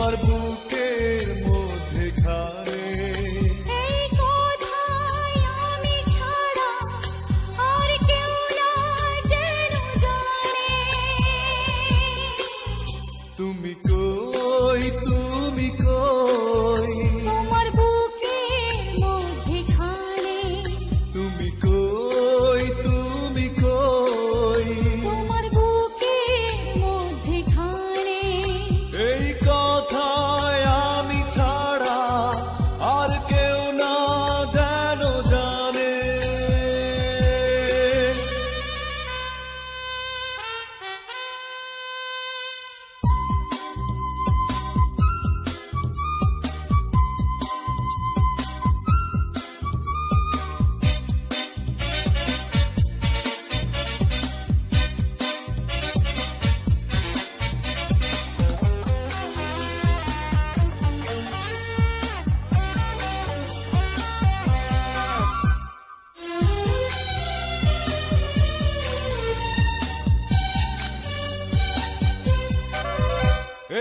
তোমার বুকের মধ্যে খানে এই কথায় আমি ছাড়া আর কেউ না যেন জানে। তুমি কই, তুমি কই, তোমার বুকের মধ্যে খানে তুমি কই, তুমি কই, তোমার বুকের মধ্যে খানে এই কথায় আমি ছাড়া আর কেউ না যেন জানে।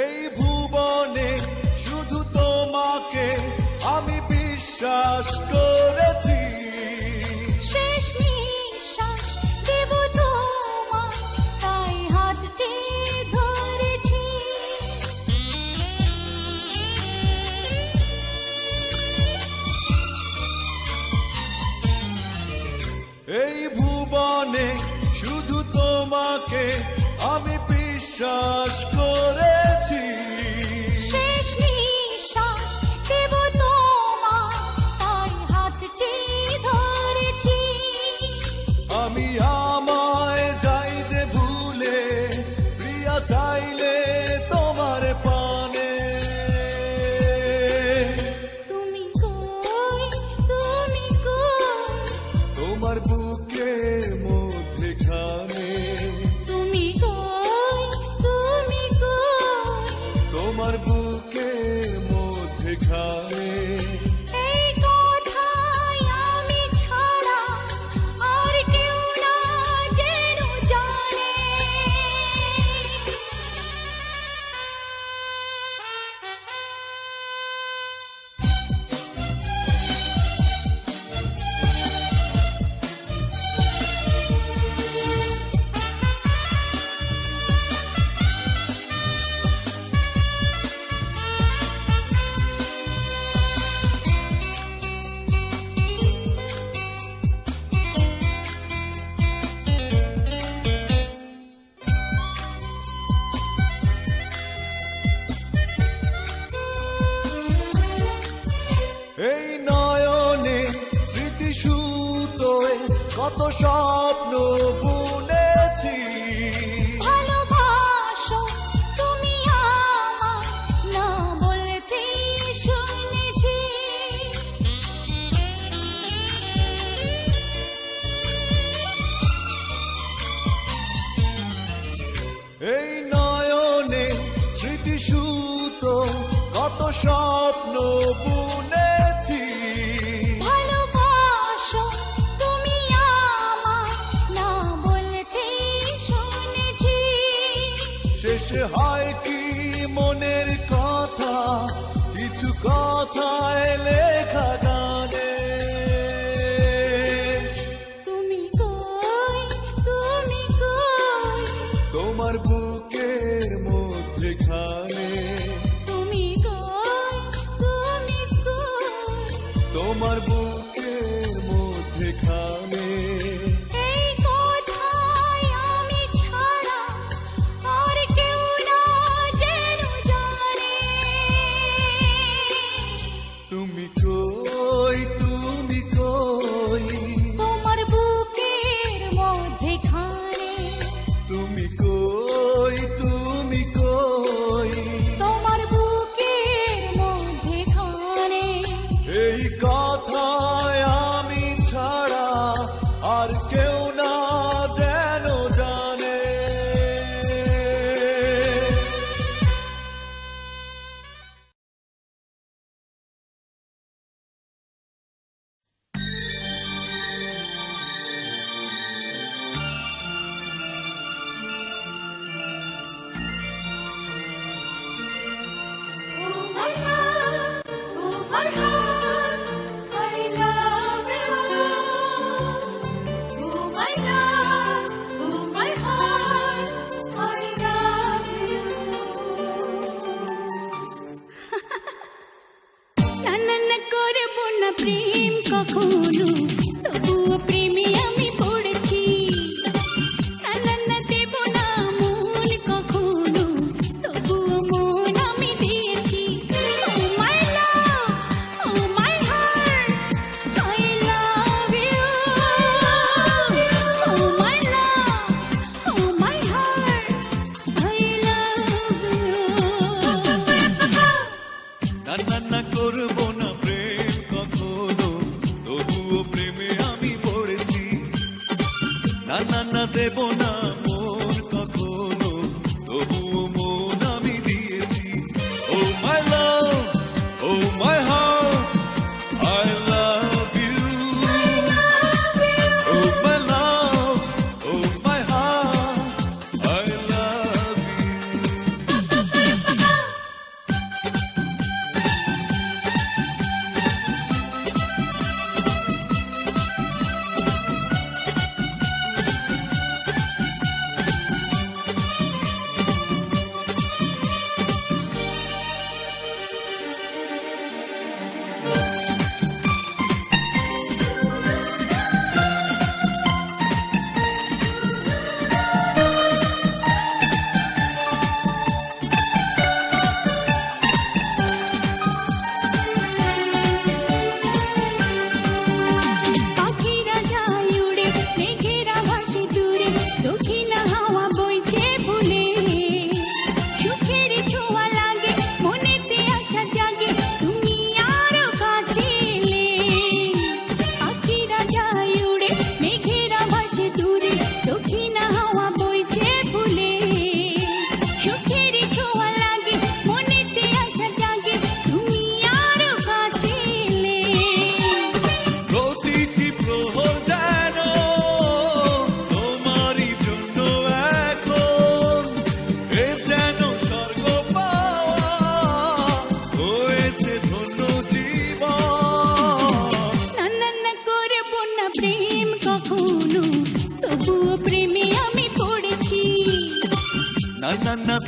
এই ভুবনে শুধু তোমাকে আমি বিশ্বাস করেছি। শেষ নিঃশ্বাস দেব তোমার তাই হাতটি ধরেছি। এই ভুবনে শুধু তোমাকে আমি বিশ্বাস করেছি। শেষ নিঃশ্বাস দেব তোমার তাই হাতটি ধরেছি। আমি আমায় যাই যে ভুলে প্রিয়া চাইলে তোমার পানে। তুমি কই, তুমি কই, তোমার বুকের মধ্যে খানে তুমি কই, তুমি কই, তোমার বুকের মধ্যে খানে এই কথায় আমি ছাড়া আর কেউ না যেন জানে। এই নয়নে স্মৃতি সুতোয় কত স্বপ্ন বুনেছি। ভালোবাসো তুমি আমায় না বলতে শুনেছি। এই নয়নে স্মৃতি সুতো কত স্বপ্ন বুনেছি। ভালোবাসো তুমি আমায় না বলতে শুনেছি। শেষে হয় কি মনের কথা কিছু কথায় লেখা গানে। তুমি কই, তুমি কই, তোমার বুকের মধ্যে খানে তুমি কই, তুমি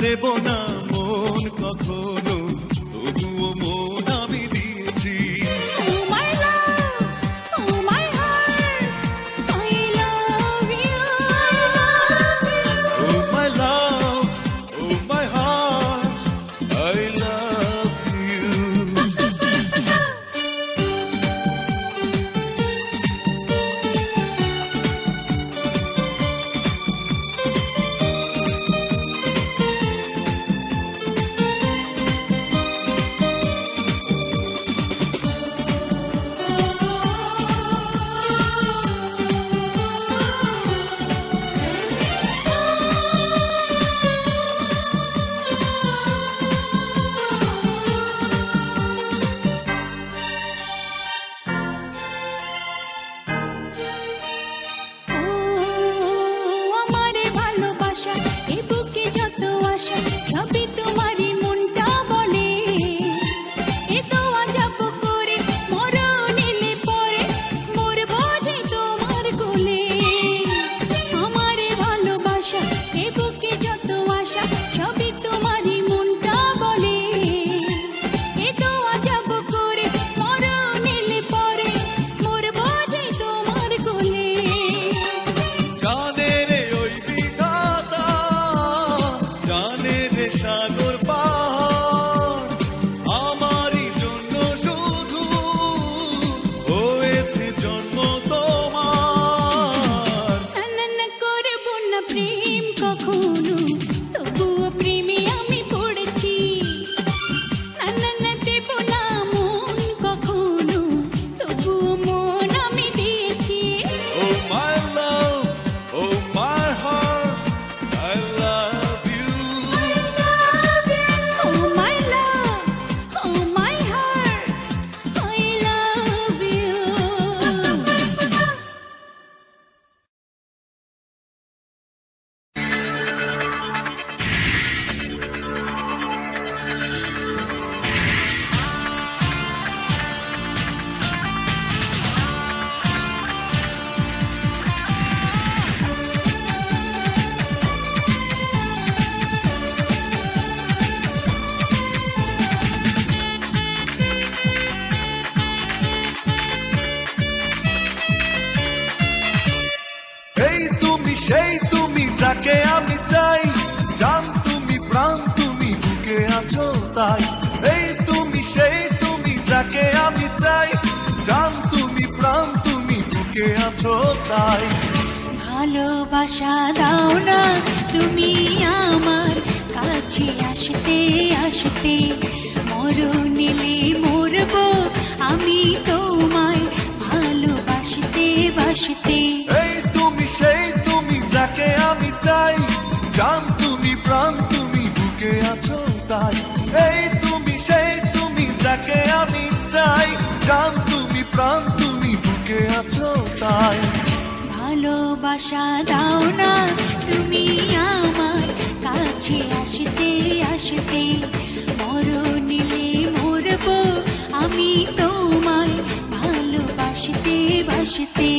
দেব না মন কখনো, তবুও মন আমি দিয়েছি। Oh my love, oh my heart, I love you. Oh my love, oh my heart, I love you. আমারে ভালোবাসা এ বুকে যত আশা সবই তোমারই মনটা বলে। এ তো আজব করে মরণ এলে পরে মরবো যে তোমার কোলে। আমারে ভালোবাসা এ বুকে যত আশা সবই তোমারই মনটা বলে। এ তো আজব করে মরণ এলে পরে মরবো যে তোমার কোলে। জানে রে ওই বিধাতা, জানে রে সাগর পাহাড়, আমারই জন্য শুধু হয়েছে জন্ম তোমার। না করব না প্রেম কখনো, তবুও প্রেমে আমি পড়েছি। না দেব না মন কখনো, তবুও মন আমি দিয়েছি। Oh my love, oh my heart, I love you. Oh my love, oh my heart, I love you. এই তুমি সেই তুমি যাকে আমি চাই, জান তুমি প্রাণ তুমি বুকে আছো তাই। এই তুমি সেই তুমি যাকে আমি চাই, জান তুমি প্রাণ তুমি বুকে আছো তাই। ভালোবাসা দাও না তুমি আমার কাছে আসতে আসতে, মরণ এলে মরবো আমি তোমায় ভালোবাসতে বাসতে। এই তুমি সেই তুমি যাকে আমি চাই, জান তুমি প্রাণ তুমি বুকে আছো তাই। এই তুমি সেই তুমি যাকে আমি চাই, জান তুমি প্রাণ তুমি বুকে আছো তাই। ভালোবাসা দাও না তুমি আমার কাছে আসতে আসতে, মরণ এলে মরবো আমি তোমায় ভালোবাসতে বাসতে।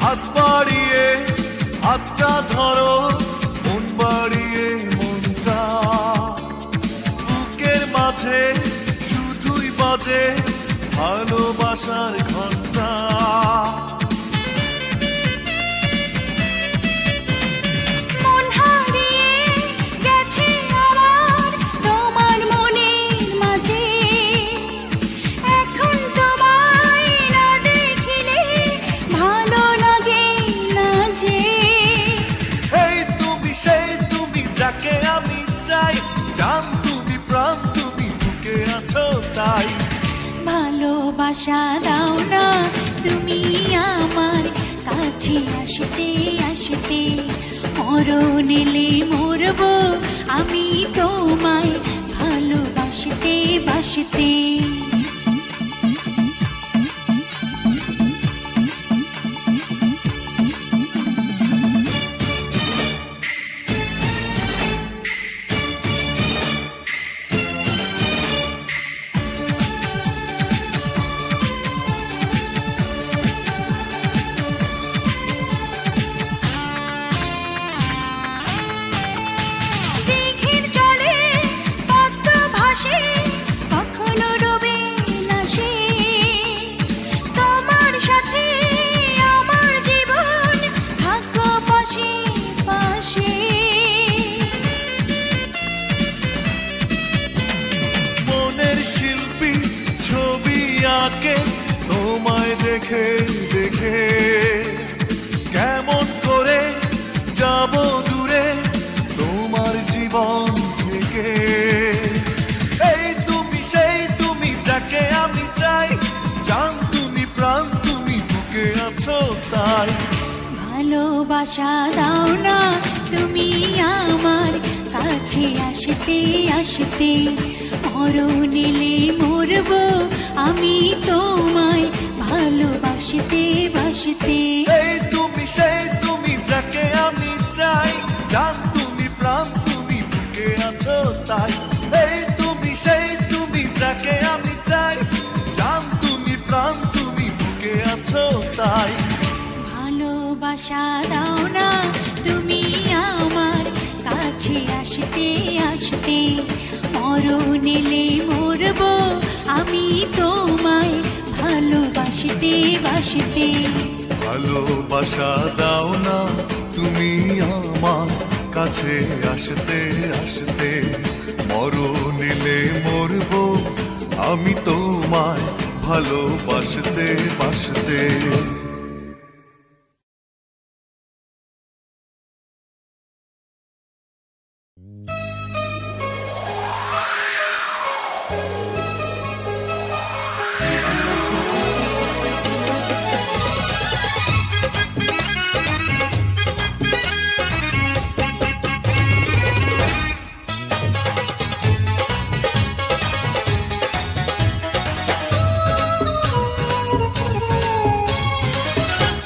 হাত বাড়িয়ে হাতটা ধরো, মন বাড়িয়ে মনটা, বুকের মাঝে শুধুই বাজে ভালোবাসার ঘন্টা। মন হারিয়ে গেছে আমার তোমার মনের মাঝে, এখন তোমায় না দেখিলে ভালো লাগে না যে। এই তুমি সেই তুমি যাকে আমি চাই, জান তুমি প্রাণ তুমি বুকে আছো তাই। ভালোবাসা দাও না তুমি আমার কাছে আসতে আসতে, মরণ এলে মরবো আমি তোমায় ভালোবাসতে বাসতে। দেখে দেখে কেমন করে যাব দূরে তোমার জীবন থেকে। এই তুমি সেই তুমি যাকে আমি চাই, জান তুমি প্রাণ তুমি বুকে আছো তাই। ভালোবাসা দাও না তুমি আমার কাছে আসতে আসতে, মরণ এলে মরবো আমি তোমায় ভালোবাসতে বাসতে। এই তুমি সেই তুমি যাকে আমি চাই, জান তুমি প্রাণ তুমি বুকে আছো তাই। এই তুমি সেই তুমি যাকে আমি চাই, জান তুমি প্রাণ তুমি বুকে আছো তাই। ভালোবাসা দাও না তুমি আমার কাছে আসতে আসতে, মরণ এলে মরবো আমি তোমায় ভালোবাসতে বাসতে। ভালোবাসা দাও না তুমি আমার কাছে আসতে আসতে, মরণ এলে মরবো আমি তোমায় ভালোবাসতে বাসতে।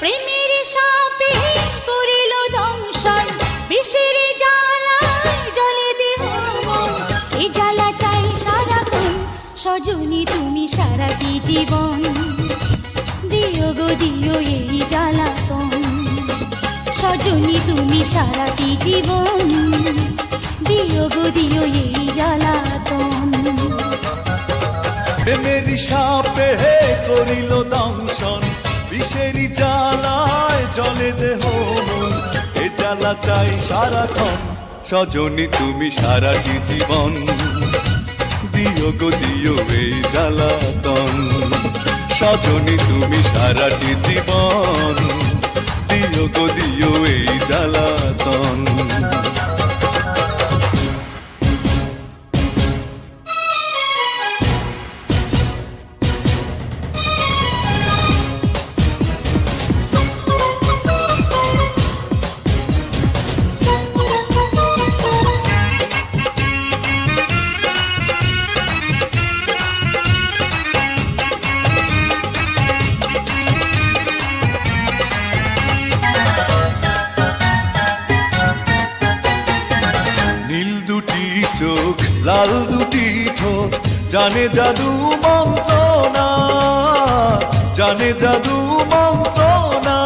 প্রেমের সাপে করিল দংশন, বিষের জ্বালায় জ্বলে দেহ মন। এই জ্বালা চাই সারাক্ষণ, সজনী তুমি সারাটি জীবন। দিও গো দিও এই জ্বালাতন, সজনী তুমি সারাটি জীবন। দিও গো দিও এই জ্বালাতন। প্রেমের সাপে করিল দংশন, বিষেরি জ্বালায় জ্বলে দেহ মন। এ জ্বালা চাই সারাক্ষণ, সজনী তুমি সারাটি জীবন। দিও গো দিও এই জ্বালাতন, সজনী তুমি সারাটি জীবন। দিও গো দিও এই জ্বালাতন। চোখ লাল দুটি ঠোঁট, জানে জাদু মন্ত্রণা, জানে জাদু মন্ত্রণা।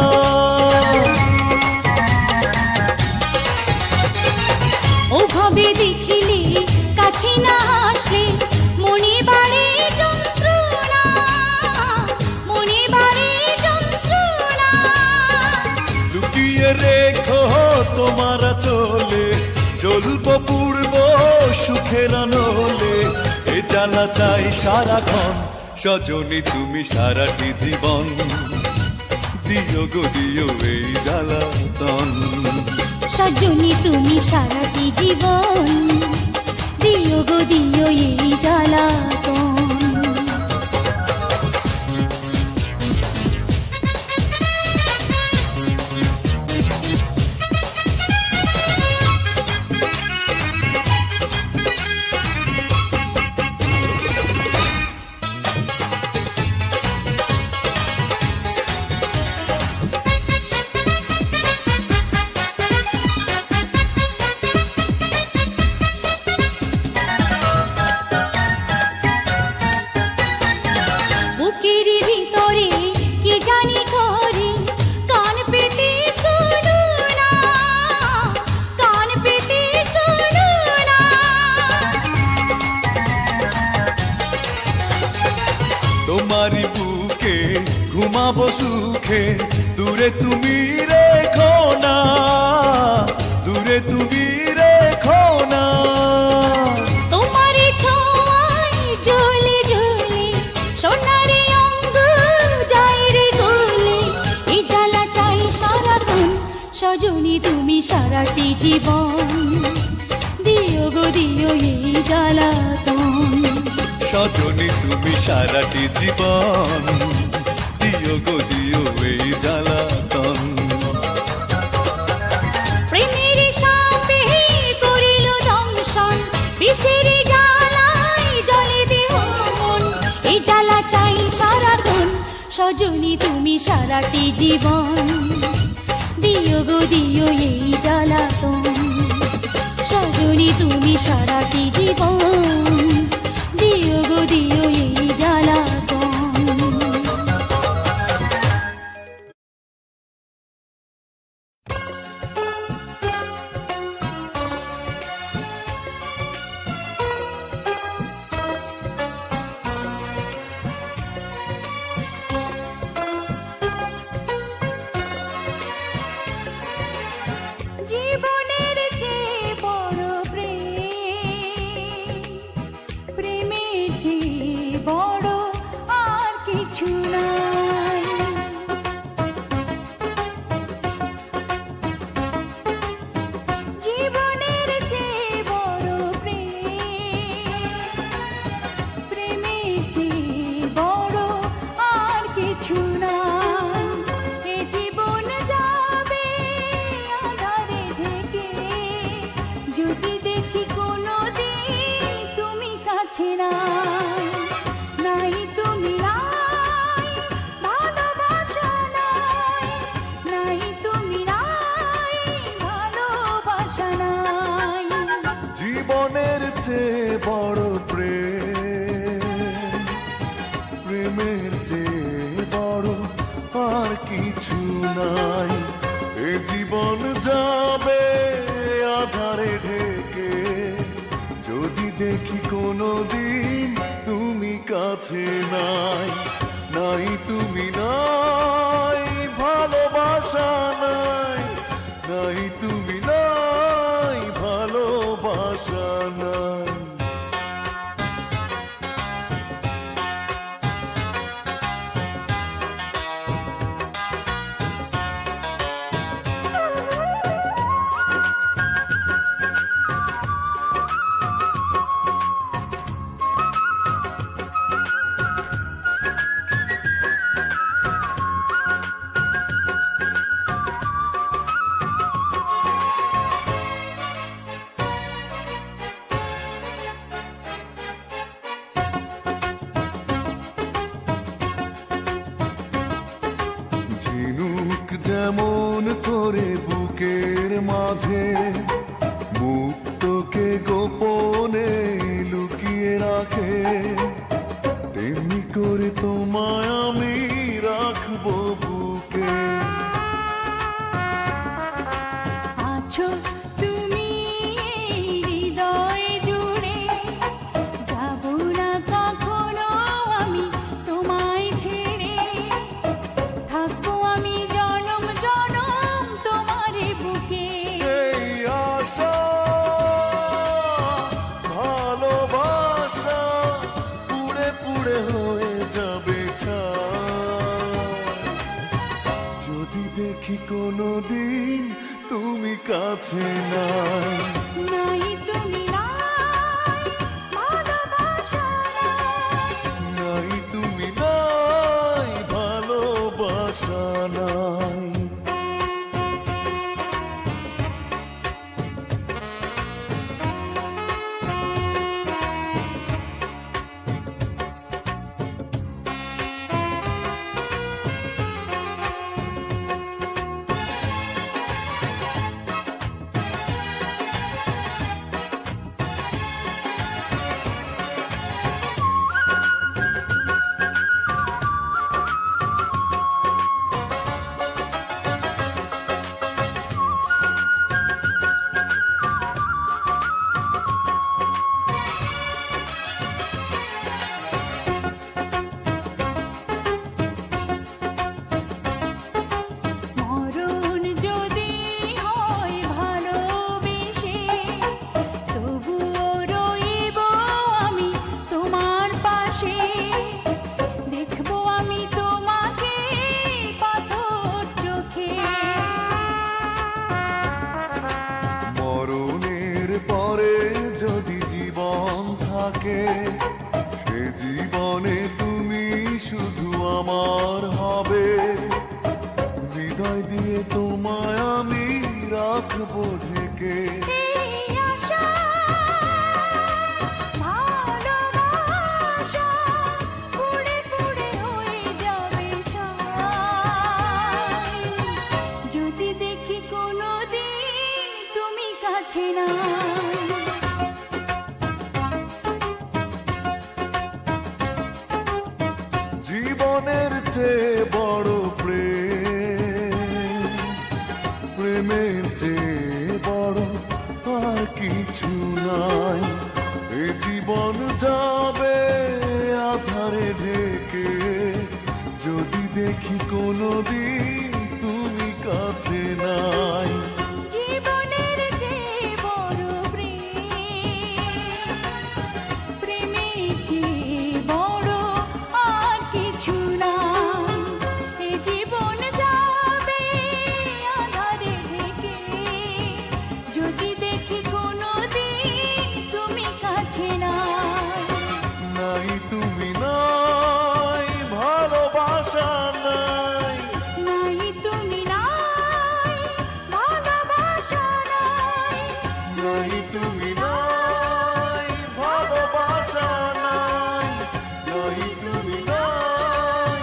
ওভাবে দেখিলে কাছে না আসলে মনে বাড়ে যন্ত্রণা, মনে বাড়ে যন্ত্রণা। লুকিয়ে রেখো তোমার চলে, জ্বলব পূর্ব সুখের আনলে। এ জ্বালা চাই সারাক্ষণ, সজনী তুমি সারাটি জীবন। দিও গো দিও এই জ্বালাতন, সজনী তুমি সারাটি জীবন। দিও গো দিও এই জ্বালাতন। তোমারি বুকে ঘুমাবো সুখে, দূরে তুমি রেখো না, দূরে তুমি রেখো না। তোমারি ছোঁয়ায় জ্বলে জ্বলে সোনারি অঙ্গ যায় রে গো। তুমি সারাটি জীবন, দিও গো দিও এই জ্বালাতন। সজনী তুমি সারাটি জীবন, দিও গো দিও এই জ্বালাতন। প্রেমের সাপে করিল দংশন, বিষের জ্বালায় জ্বলে দেহ মন, এই জ্বালা চাই সারাক্ষণ। সজনী তুমি সারাটি জীবন, দিও গো দিও এই জ্বালাতন। সজনী তুমি সারাটি জীবন, দিও গো দিও এই জ্বালাতন। জীবনের চেয়ে বড় প্রেম, প্রেমের চেয়ে বড় আর কিছু নাই। জীবনের চেয়ে বড় প্রেম, প্রেমের চেয়ে বড় আর কিছু নাই। এ জীবন যাবে আঁধারে ঢেকে, যদি দেখি কোনো দিন তুমি কাছে নাই। নাই তুমি নাই, ভালোবাসা নাই। নাই তুমি নাই, ভালোবাসা নাই। জীবনের চেয়ে বড় প্রেম, প্রেমের চেয়ে বড় আর কিছু নাই। এ জীবন যাবে আধারে ঢেকে, যদি দেখি কোনো দিন তুমি কাছে নাই। নাই তুমি নাই, ভালোবাসা নাই। নাই তুমি নাই, ভালোবাসা নাই। ঝিনুক যেমন করে বুকের মাঝে মুক্তকে গোপনে লুকিয়ে রাখে, তেমনি করে তোমায় আমি রাখবো বুকে। আছো তুমি এই হৃদয় জুড়ে, যাব না কখনো আমি তোমায় ছেড়ে। থাকবো আমি জনম জনম তোমার বুকে। এই আশা ভালোবাসা পুড়ে পুড়ে হয়ে যাবে ছাই, যদি দেখি কোনো দিন তুমি কাছে নাই। নাই তুমি নাই, ভালোবাসা নাই। নাই তুমি নাই, ভালোবাসা নাই। থাকে, সে জীবনে তুমি শুধু আমার হবে। হৃদয় দিয়ে তোমায় আমি রাখবো ঢেকে। এই আশা, ভালোবাসা পুড়ে পুড়ে হয়ে যাবে ছাই। যদি দেখি কোনোদিন তুমি কাছে না, জীবনের চেয়ে বড় প্রেম, প্রেমের চেয়ে বড় আর কিছু নাই। এ জীবন যাবে আধারে ঢেকে, যদি দেখি কোনোদিন তুমি কাছে নাই। জীবনের যে বড় প্রেম, প্রেমের যে বড় আর কিছু নাই। এ জীবন যাবে আঁধারে ঢেকে, যদি দেখি কোনোদিন তুমি কাছে নাই। নাই তুমি নাই, ভালোবাসা নাই। নাই তুমি নাই, ভালোবাসা নাই। নাই তুমি নাই, ভালোবাসা নাই। নাই তুমি নাই,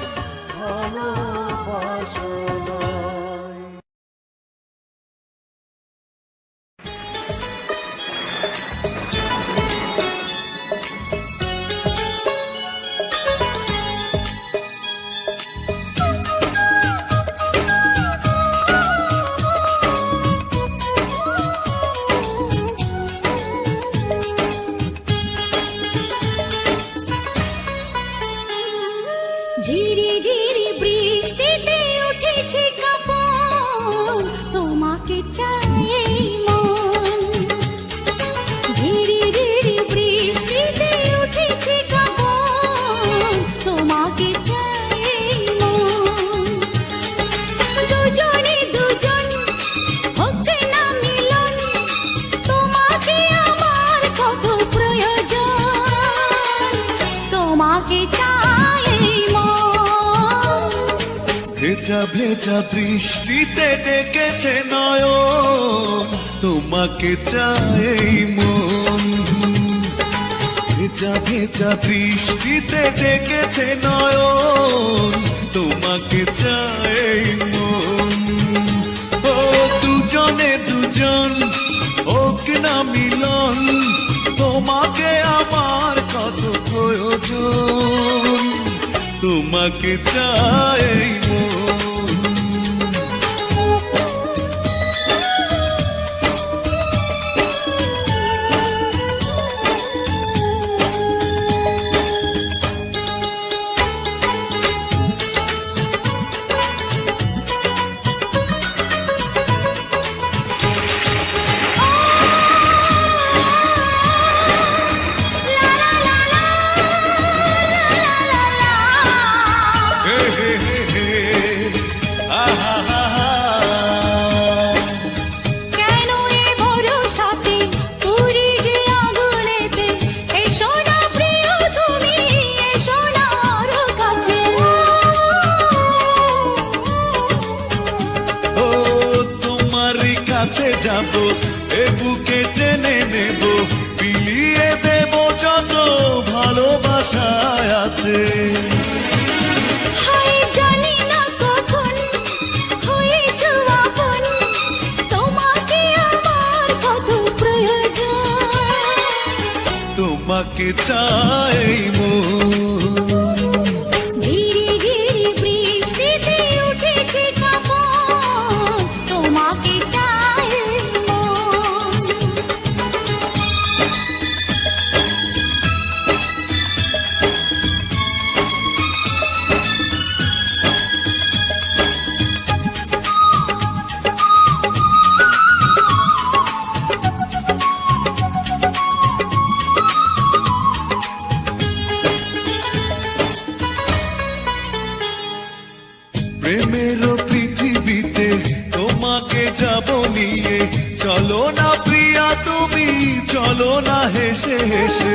ভালোবাসা নাই। ঝিরি ঝিরি বৃষ্টিতে উঠেছে কাপড়, তোমাকে চাই এই মন। ঝিরি ঝিরি বৃষ্টিতে উঠেছে কাপড়, তোমাকে চাই এই মন। দুজনে দুজন হোক না মিলন, তোমাকে আমার কত প্রয়োজন। তোমাকে চাই এই মন। ভেজা ভেজা বৃষ্টিতে ডেকেছে নয়ন, তোমাকে চাই মন। ভেজা ভেজা বৃষ্টিতে ডেকেছে নয়ন, তোমাকে চাই মন। ও দুজনে দুজন হোক না মিলন, তোমাকে আমার কত প্রয়োজন। তোমাকে চাই মন। হে হে হে হে, আহা হা হা। কেন এ ভরসাতে পুরি যে আগুনেতে, এসো না প্রিয় তুমি, এসো না আরো কাছে। ও তোমারই কাছে যাব, এ বুকে টেনে নেব, বিলিয়ে দেব যত ভালোবাসায় আছে। হায় জানি না কখন হয়েছো আপন, তোমাকে আমার কত প্রয়োজন। তোমাকে চাই মন। ঝিরি ঝিরি বৃষ্টিতে উঠেছে কাপড়, তোমাকে চাই মন। প্রেমের পৃথিবীতে তোমাকে যাব নিয়ে, চলো না প্রিয়া তুমি, চলো না হেসে হেসে।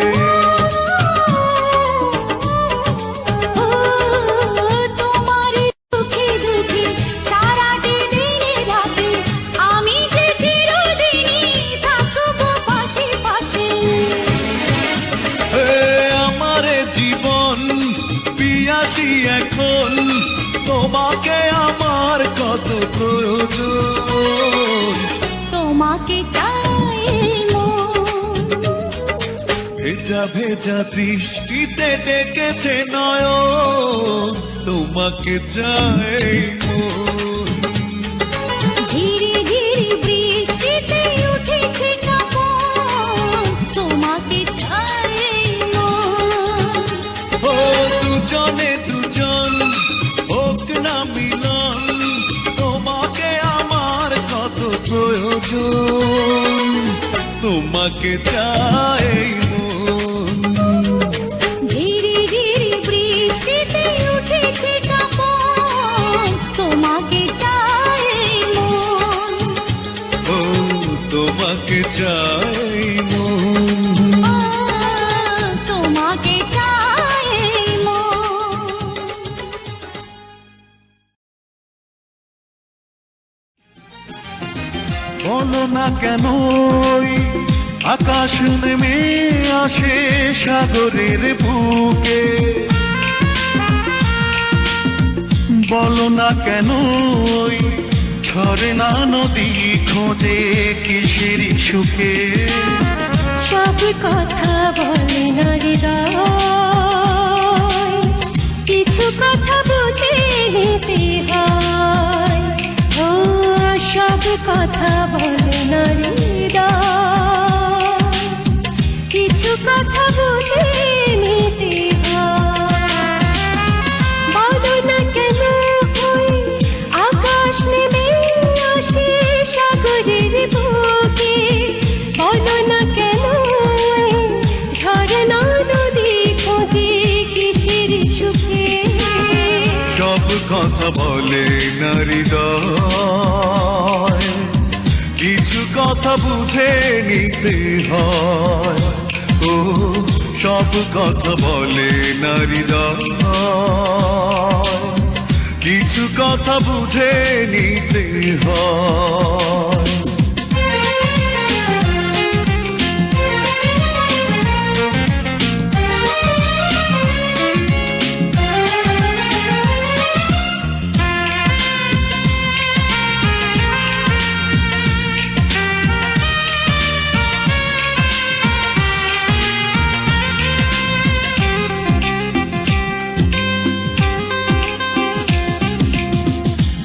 ভেজা ভেজা দৃষ্টিতে ডেকেছে নয়ন, তোমাকে চাই মন। ঝিরি ঝিরি বৃষ্টিতে উঠেছে কাঁপন, তোমাকে চাই মন। ও দুজনে দুজন হোক না মিলন, তোমাকে আমার কত প্রয়োজন, তোমাকে চাই মন। ঝিরি ঝিরি বৃষ্টিতে উঠেছে কাঁপন, তোমাকে চাই মন। ও তোমাকে চাই মন। ও, তোমাকে চাই মন। বলো না কেন ওই আকাশ নেমে আসে সাগরের বুকে, বলো না কেন ওই ঝর্ণা নদী খোঁজে কিসের সুখে। সব কথা বলে না হৃদয়, কিছু কথা বুঝে নিতে হয়। ও সব কথা বলে না হৃদয়, কিছু কথা বুঝে নিতে হয়। বলো না কেন ওই আকাশ নেমে আসে সাগরের বুকে, বলো না কেন ওই ঝর্ণা নদী খোঁজে কিসের সুখে। সব কথা বলে না হৃদয়, কিছু কথা বুঝে নিতে হয়। ও সব কথা বলে না হৃদয়, কিছু কথা বুঝে নিতে হয়।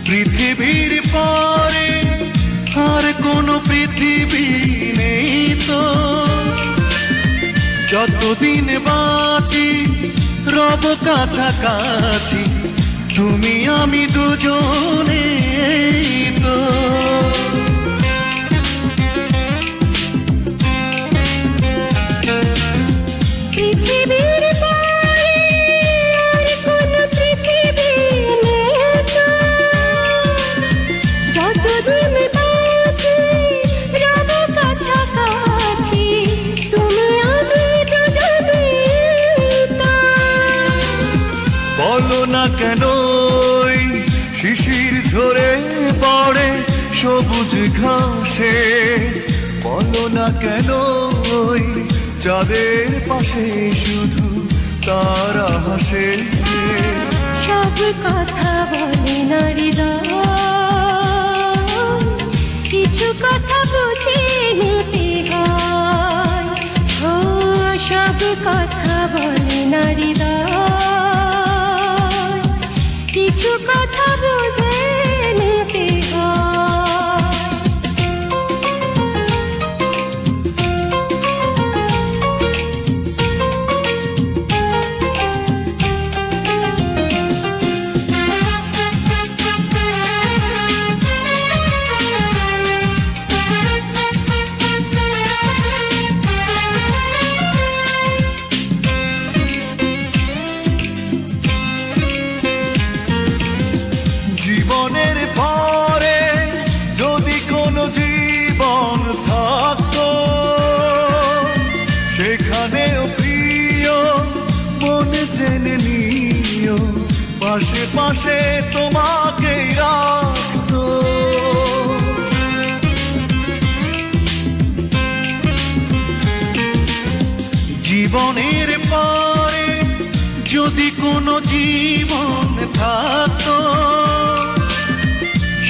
পৃথিবীর পরে আর কোনো পৃথিবী নেই তো, যতদিন বাঁচি রব কাছাকাছি, তুমি আমি দুজনে তো। পৃথিবীর পরে আর কোনো পৃথিবী নেই তো, যতদিন বাঁচি রব কাছাকাছি, তুমি আমি দুজনে তো। বলো না কেন ওই শিশির ঝরে পড়ে সবুজ ঘাসে, বলো না কেন ওই চাঁদের পাশে শুধু তারা হাসে। সব কথা বলে না হৃদয়, কিছু কথা বুঝে নিতে হয়। ও সব কথা বলে না হৃদয়, কিছু কথা বুঝে নিতে হয়। জীবনের পরে যদি কোনো জীবন থাকতো, সেখানেও প্রিয় মনে জেনে নিও, পাশে পাশে তোমাকেই রাখতো। জীবনের পরে যদি কোনো জীবন থাকতো,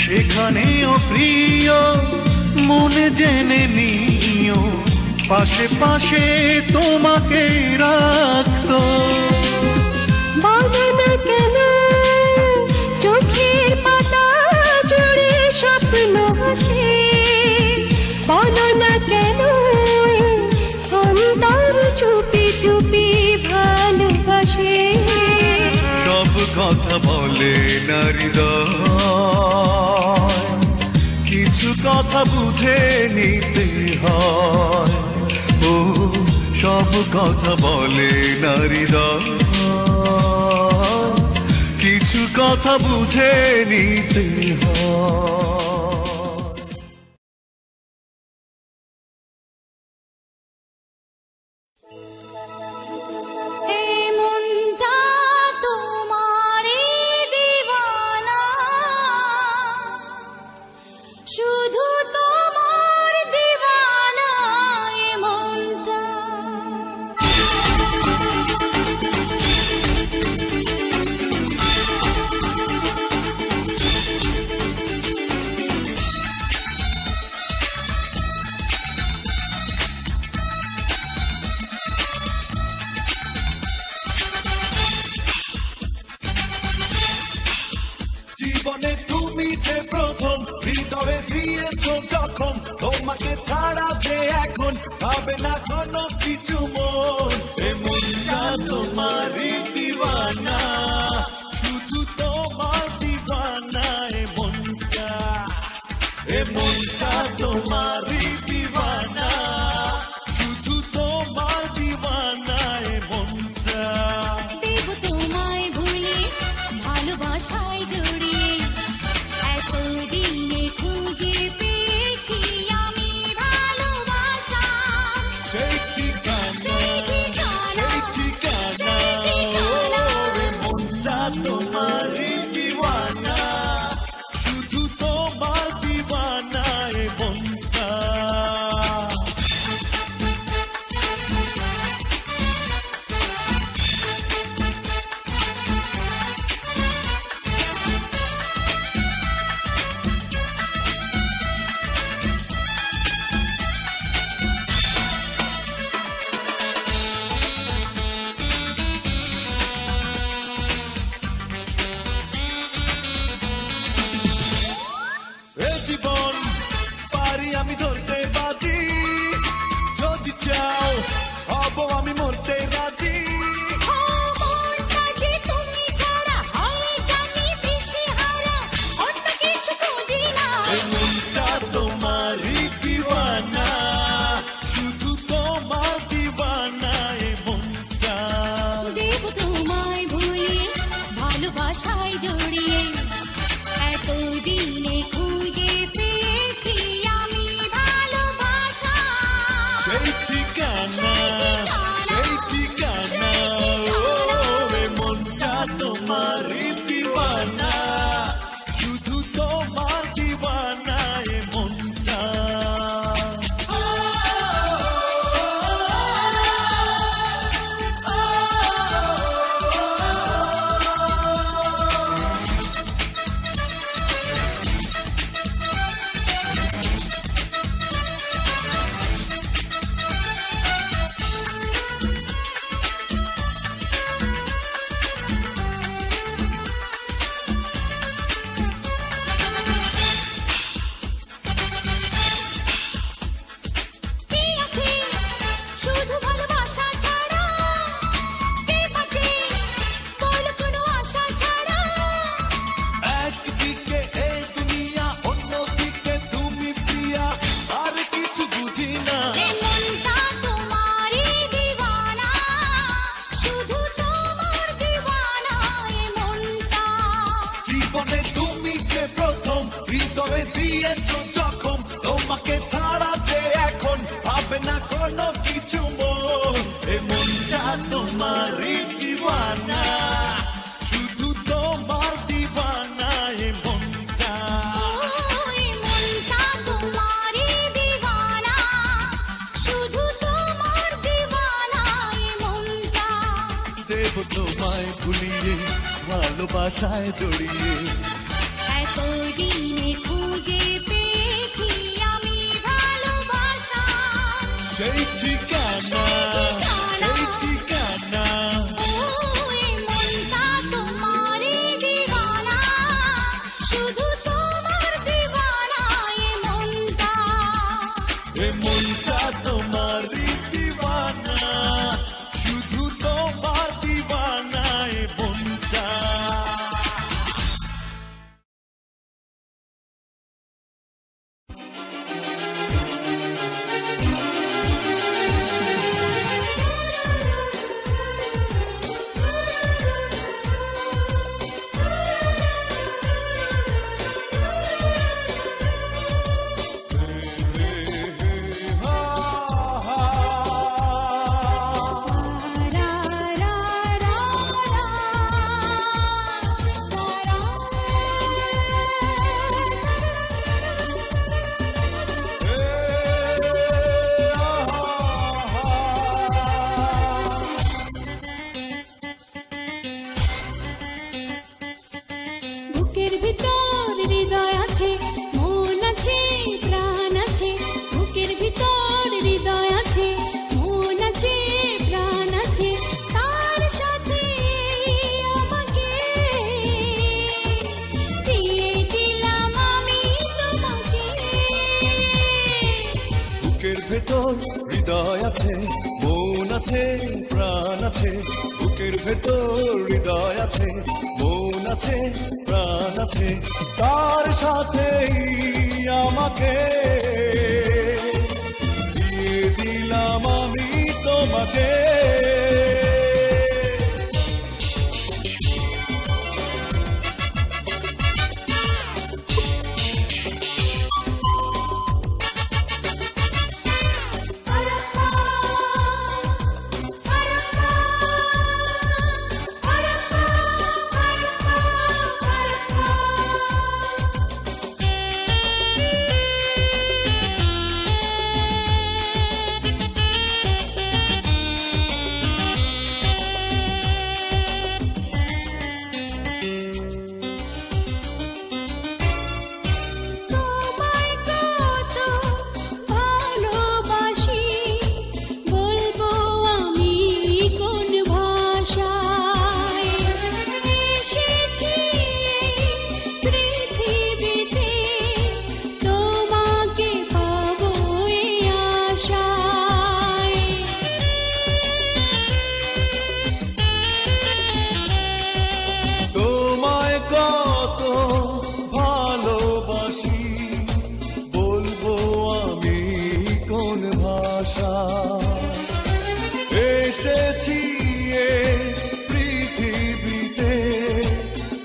সেখানেও প্রিয় মনে জেনে নিও, পাশে পাশে তোমাকে রাখতো। বলো না কেন চোখের পাতা জুড়ে স্বপ্ন হাসে, বলো না কেন অন্তর চুপি চুপি ভালোবাসে। সব কথা বলে না হৃদয়, কিছু কথা বুঝে নিতে হয়। ও সব কথা বলে না হৃদয়, কিছু কথা বুঝে নিতে হয়। শুধু তোমার দিওয়ানা এ মনটা। জীবনে তুমি যে প্রথম, হৃদয়ে দিয়েছো যখন, তোমাকে ছাড়া যে এখন হবে না কোনো কিছু মন। এ মনটা তোমারই দিওয়ানা, শুধু তোমার দিওয়ানা এ মনটা। এ মনটা তোমারই দিওয়ানা, শুধু তোমার দিওয়ানা এ মনটা। দেব তোমায় ভুলে ভালোবাসায় জড়িয়ে, এতদিনে খুঁজে পেয়েছি আমি ভালোবাসা। সেই ঠিকানা, সেই ঠিকানা, সেই ঠিকানা, সেই ঠিকানা। এ মনটা তোমারই দিওয়ানা, শুধু তোমার দিওয়ানা এ মনটা। এ জীবন পারি আমি ধরতে বাজি, যদি চাও হব আমি মরতে রাজি। ও মনটা যে তুমি ছাড়া হয় জানি দিশেহারা, অন্য কিছু খুঁজি না। এ মনটা তোমারই দিওয়ানা, শুধু তোমার দিওয়ানা এ মনটা। দেব তোমায় ভুলে ভালোবাসায় জড়িয়ে, এতদিনে খুঁজে পেয়েছি আমি ভালোবাসা। সেই ঠিকানা, সেই ঠিকানা, ও এ মনটা তোমারই দিওয়ানা, শুধু তোমার দিওয়ানা এ মনটা। কি আছে শুধু ভালোবাসা ছাড়া, কি আছে বল কোনো আশা ছাড়া। একদিকে এই দুনিয়া, অন্যদিকে তুমি প্রিয়া, আর কিছু বুঝি না। এ মনটা তোমারই দিওয়ানা, শুধু তোমার দিওয়ানা এ মনটা। জীবনে তুমি যে প্রথম, হৃদয়ে দিয়েছো যখন, তোমাকে ছাড়া যে এখন হবে না কোনো কিছু মন। এ মনটা তোমারই দিওয়ানা, শুধু তোমার দিওয়ানা এ মনটা। ওই মনটা তোমারই দিওয়ানা, শুধু তোমার দিওয়ানা এ মনটা। দেব তোমায় ভুলিয়ে ভালোবাসায় জড়িয়ে, এতদিনে খুঁজে পেয়েছি আমি ভালোবাসা। সেই এ মনটা তোমারই দিওয়ানা, শুধু তোমার দিওয়ানা এ মনটা। বুকের ভিতর হৃদয় আছে, মন আছে, প্রাণ আছে। বুকের ভিতর হৃদয় আছে, মন আছে, প্রাণ আছে। তার সাথে আমাকে দিয়ে দিলাম আমি তোমাকে। বুকের ভেতর হৃদয় আছে, মন আছে, প্রাণ আছে। বুকের ভেতর হৃদয় আছে, মন আছে, প্রাণ আছে। তার সাথেই আমাকে দিয়ে দিলাম আমি তোমাকে। তোমায় কত ভালোবাসি, বলবো আমি কোন ভাষায়। এসেছি পৃথিবীতে, তোমাকে পাবো এই আশায়। তোমায় কত ভালোবাসি, বলবো আমি কোন ভাষা। এসেছি এ পৃথিবীতে,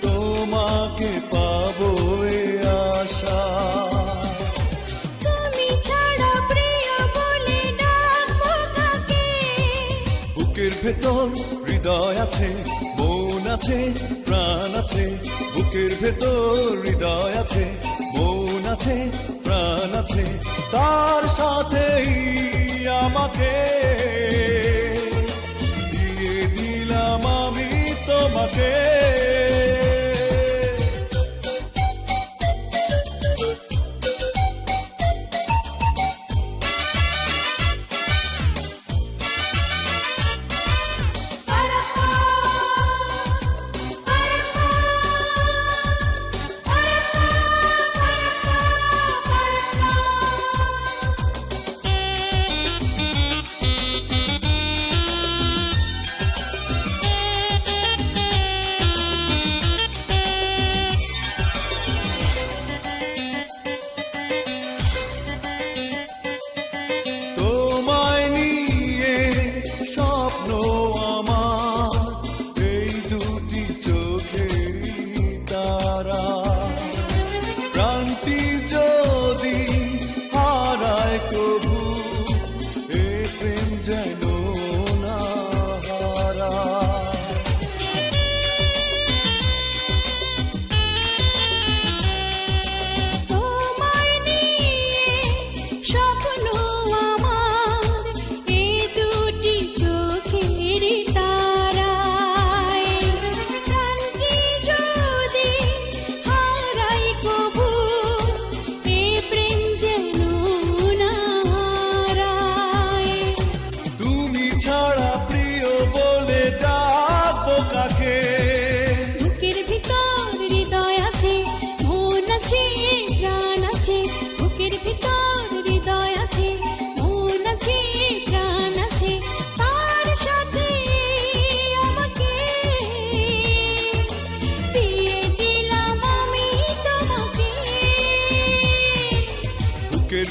তোমাকে পাবো এ আশা। তুমি ছাড়া প্রিয় বলে ডাকবো কাকে? বুকের ভেতর হৃদয় আছে, মন আছে, প্রাণ আছে। বুকের ভেতর হৃদয় আছে, মন আছে, প্রাণ আছে। তার সাথেই আমাকে দিয়ে দিলাম আমি তোমাকে।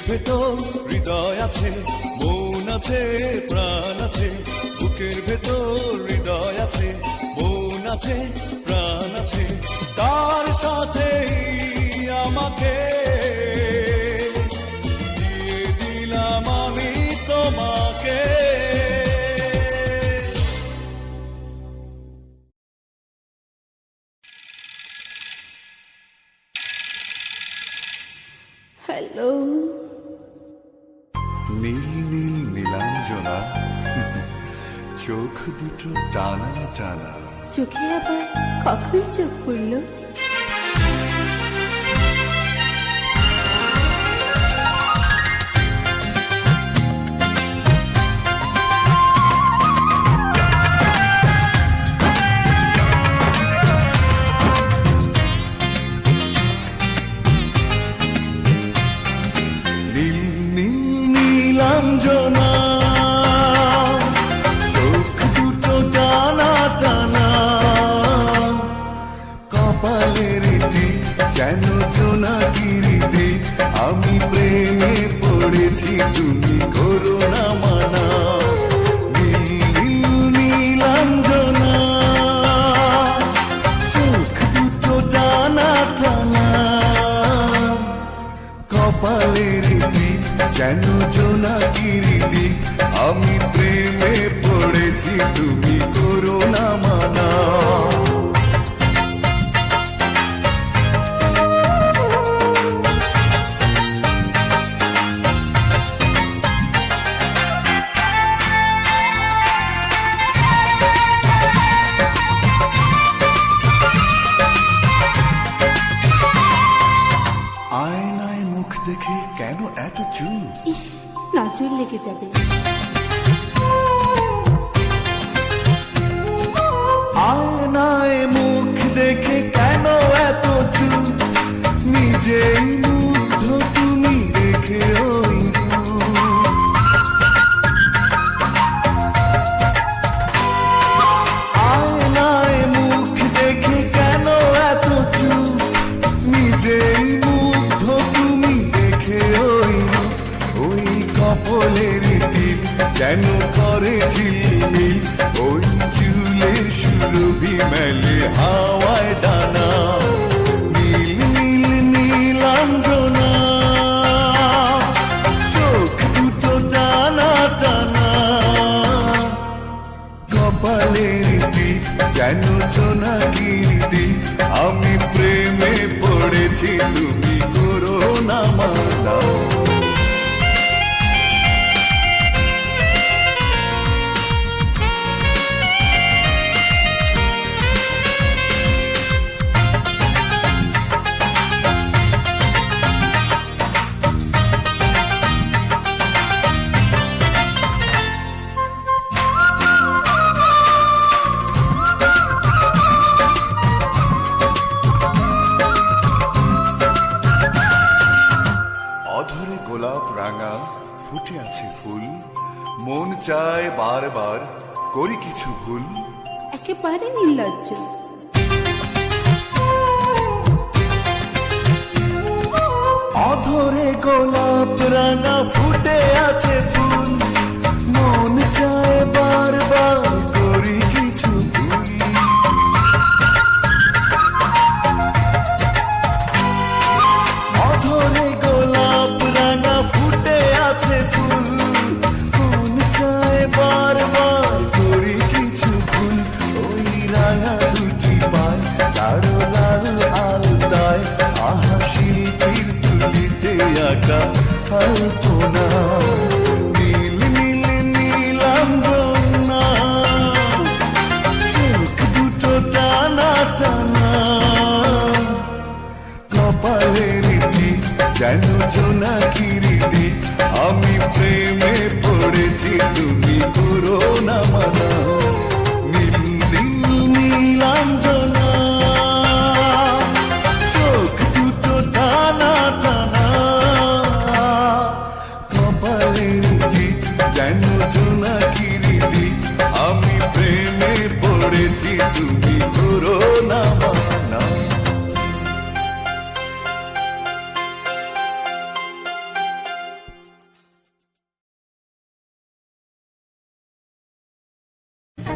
ভেতর হৃদয় আছে, মন আছে, প্রাণ আছে। বুকের ভেতর হৃদয় আছে, মন আছে, প্রাণ আছে। তার সাথেই আমাকে দিয়ে দিলাম আমি তোমাকে। হ্যালো, নীল নীল নীলাঞ্জনা, চোখ দুটো টানা টানা। চোখে আবার কখন চোখ পড়লো? নীল নীল নীলাঞ্জনা, চোখ দুটো টানা টানা। কপালের টিপ যেন জোনাকিরিতে, আমি প্রেমে পড়েছি, তুমি করো না মানা। নীল নীল নীলাঞ্জনা, চোখ দুটো টানা টানা। কপালের টিপ যেন জোনাকিরিতে, আমি প্রেমে পড়েছি, তুমি করো না মানা। আয়নায় মুখ দেখে কেন এত চুপ? ইস, নজর লেগে যাবে। আয়নায় মুখ দেখে কেন এত চুপ? নিজেই মুগ্ধ তুমি দেখে ওই রূপ। আয়নায় মুখ দেখে কেন এত চুপ? নিজেই মুগ্ধ তুমি দেখে ওই রূপ। ওই কপালের টিপ যেন করে ঝিলমিল, ওই চুলের সুরভি মেলে হাওয়ায় ডানা। নীল নীল নীলাঞ্জনা, চোখ দুটো টানা টানা। কপালের টিপ যেন জোনাকিরিতে, আমি প্রেমে পড়েছি, তুমি করো না মানা। অধরে গোলাপ রাঙা ফুটে আছে ফুল, মন চায় বারবার করি কিছু ভুল। একেবারে নির্লজ্জ। অধরে গোলাপ রাঙা ফুটে আছে ফুল, মন চায় বারবার করি কিছু ভুল। অধরে গোলাপ রাঙা ফুটে আছে ফুল, মন চায় বারবার করি কিছু ভুল। ওই রাঙা দুটি পায় গাঢ় লাল আলতায়, আহা শিল্পীর তুলিতে আঁকা আলপনা। নীল নীল নীলাঞ্জনা, চোখ দুটো টানা টানা। কপালের টিপ যেন জোনাকিরিতে, আমি প্রেমে পড়েছি, তুমি করো না মানা। নীল নীল নীলাঞ্জনা, চোখ দুটো টানা টানা। কপালের টিপ যেন জোনাকিরিতে, আমি প্রেমে পড়েছি, তুমি করো না মানা।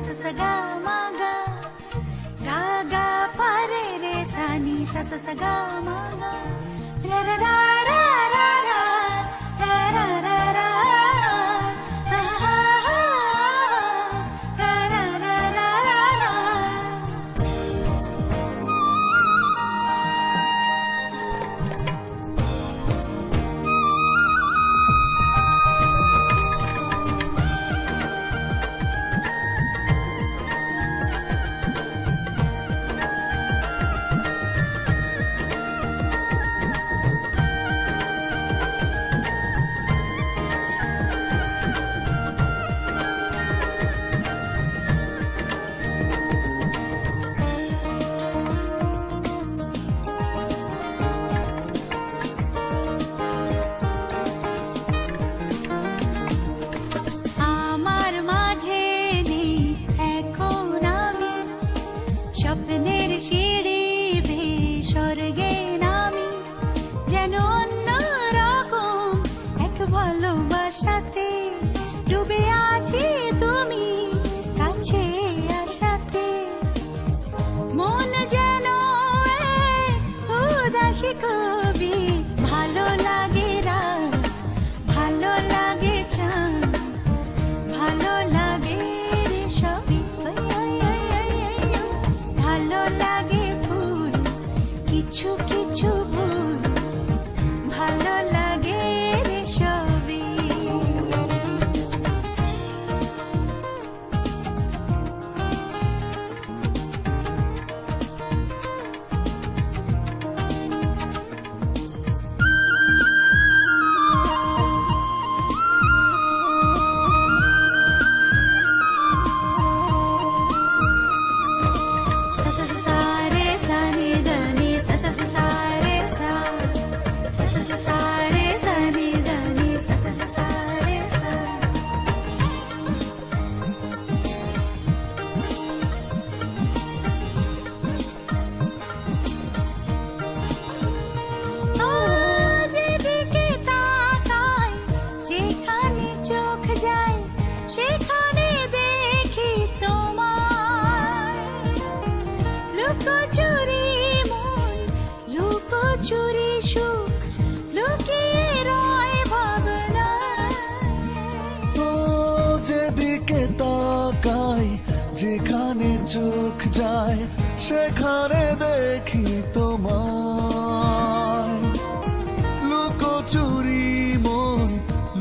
sa sa ga ma ga ga ga pa re re sa ni sa sa ga ma ga ra ra ra ra ra ra ra ra ra ra ra ra ra ra ra. আমার মাঝে নেই এখন আমি স্বপ্নের সিঁড়ি বেয়ে স্বর্গে নামি যেন অন্য রকম এক ভালোবাসাতে ডুবে আছি তুমি কাছে আসাতে মন যেন উদাসী কবি ভালো লাগে রাত ভালো লাগে চাঁদ ভালো লাগে রে সবই ভালো লাগে ফুল কিছু কিছু ভুল ভালো লাগে রে সবই যেদিকে তাকাই যেখানে চোখ যায় সেখানে দেখি তোমায় লুকোচুরি মন লুকোচুরি সুখ লুকিয়ে রয় ভাবনা ও যেদিকে তাকাই যেখানে চোখ যায় সেখানে দেখি তোমায় লুকোচুরি মন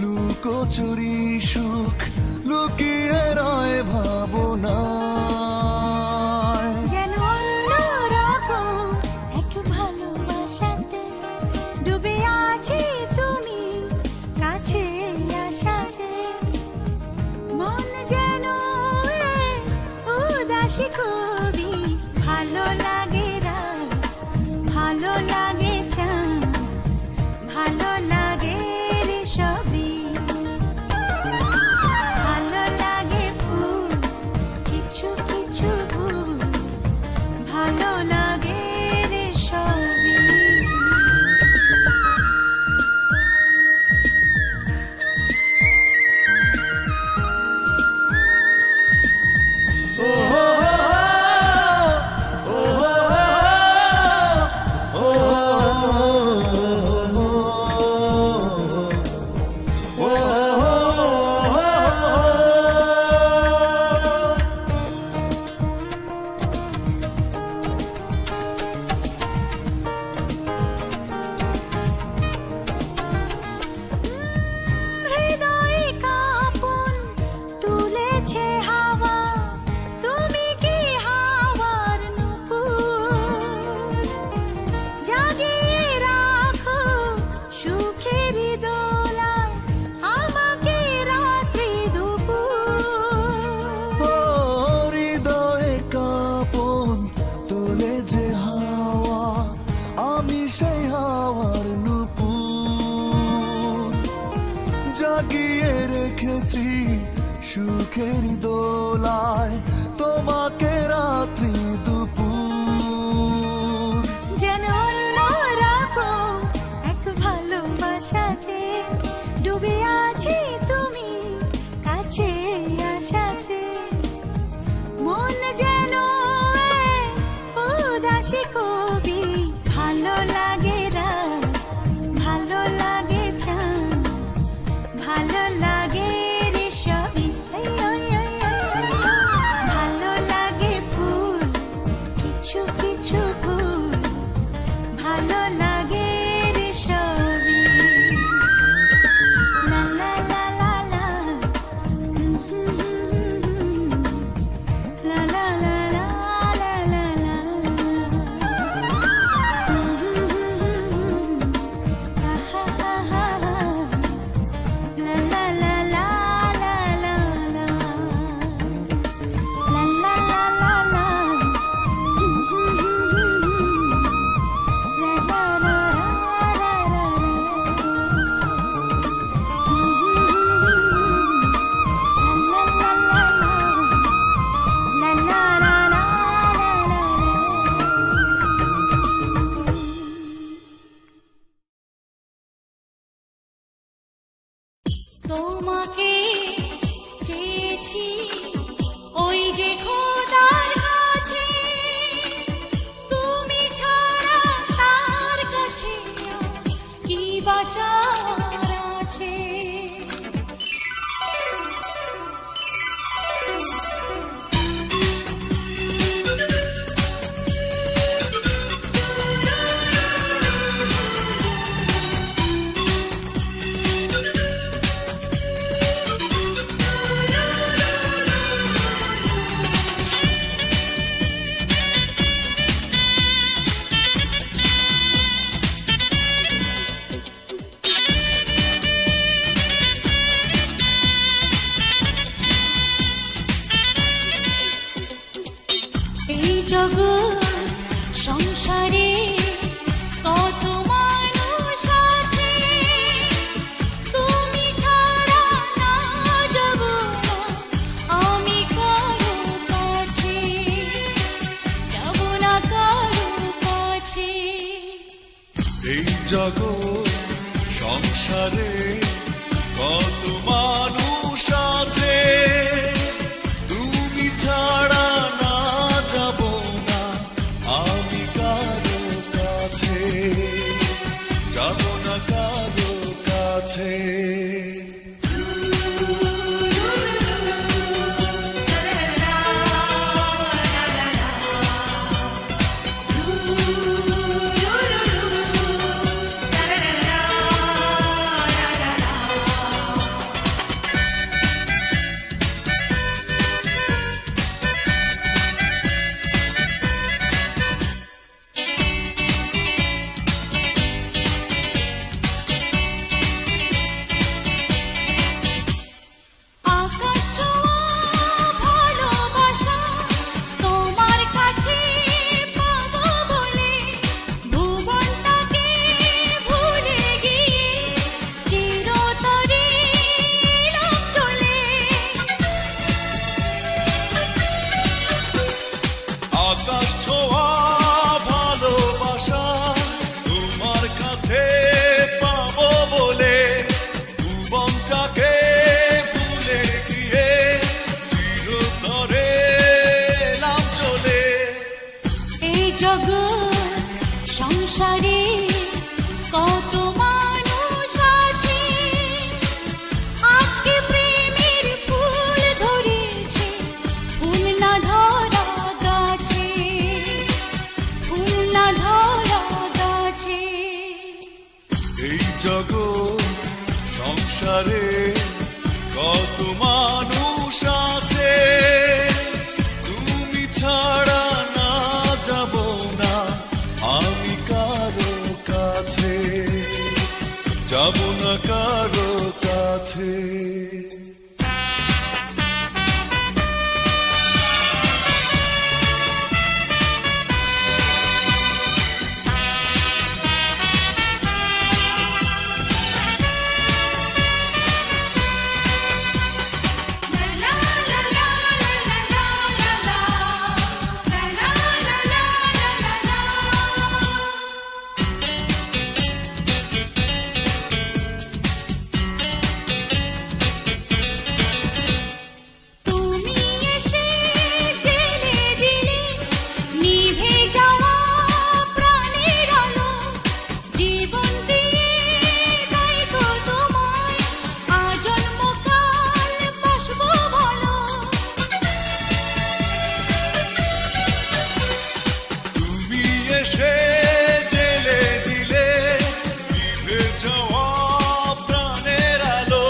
লুকোচুরি সুখ লুকিয়ে রয় ভাবনায় যেন অন্য রকম এক ভালোবাসাতে ডুবে আছি তুমি কাছে আসাতে মন যেন উদাসী কবি ভালো লাগে রাত ভালো লাগে চাঁদ ভালো লাগে রে সবই ভালো লাগে ফুল কিছু কিছু ভুল ভালো লাগে রে সবই হৃদয়ে কাঁপন তুলেছে হাওয়া তুমি কি হাওয়ার নূপুর জাগিয়ে রাখো সুখের দোলায় আমাকে রাত্রি দুপুর ও হৃদয়ে কাঁপন তোলে যে হাওয়া আমি সেই হাওয়ার নূপুর জাগিয়ে রেখেছি সুখের দোলায় তোমাকে রাত্রি দুপুর যেন অন্য রকম এক ভালোবাসাতে ডুবে আছি তুমি কাছে আসাতে তোমাকে চেয়েছি ওই যে খোদার কাছে, তুমি ছাড়া তার কাছে আর কি বাঁচার আছে। এই জগৎ সংসারে কত মানুষ আছে, তুমি ছাড়া না যাব না আমি কারো কাছে, যাব না কারো কাছে। এই জগৎ সংসারে কত মানুষ আছে, তুমি ছাড়া না যাব না আমি কারো কাছে, যাব না কারো কাছে। আকাশ ছোঁয়া ভালোবাসা তোমার কাছে পাবো বলে, ভুবনটাকে ভুলে গিয়ে চিরতরে এলাম চলে। আকাশ ছোঁয়া ভালোবাসা তোমার কাছে পাবো বলে, ভুবনটাকে ভুলে গিয়ে চিরতরে এলাম চলে। এই জগৎ সংসারে কত মানুষ আছে, আজকে প্রেমের ফুল ধরেছে ফুল না ধরা গাছে, ফুল না ধরা গাছে। এই জগৎ সংসারে কত মানুষ আছে, তুমি ছাড়া না যাব না আমি কারো কাছে, যাব না কারো কাছে। লা লা লা লা লা লা লা লা লা লা লা লা লা। তুমি এসে জেলে দিলে নিভে যাওয়া প্রাণের আলো, জীবন দিয়ে তাই তো তোমায় আজন্মকাল বাসবো ভালো। তুমি এসে জেলে দিলে নিভে যাওয়া প্রাণের আলো,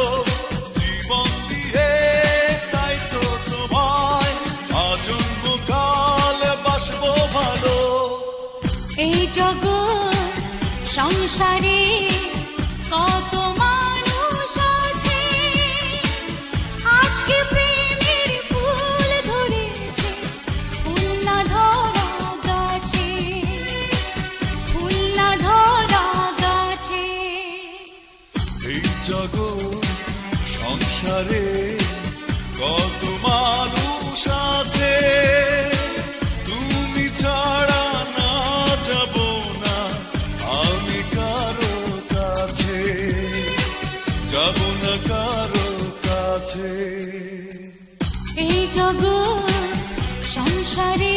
জীবন দিয়ে তাই তো তোমায় আজন্মকাল বাসবো ভালো। এই জগৎ সংসারে কত মানুষ আছে, আজকে প্রেমের ফুল ধরেছে ফুল না ধরা গাছে, ফুল না ধরা গাছে। এই জগৎ সংসারে কত মানুষ আছে, তুমি ছাড়া না যাব না আমি কারো কাছে, যাব না কারো কাছে। জগৎ সংসারে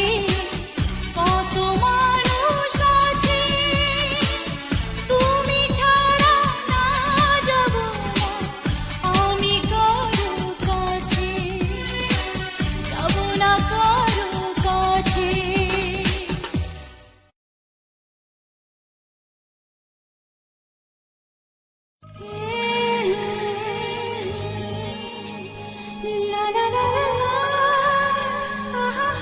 কত মানুষ আছে, তুমি ছাড়া না যাব না আমি কারো কাছে, যাব না কারো কাছে। La la la la la, ah ah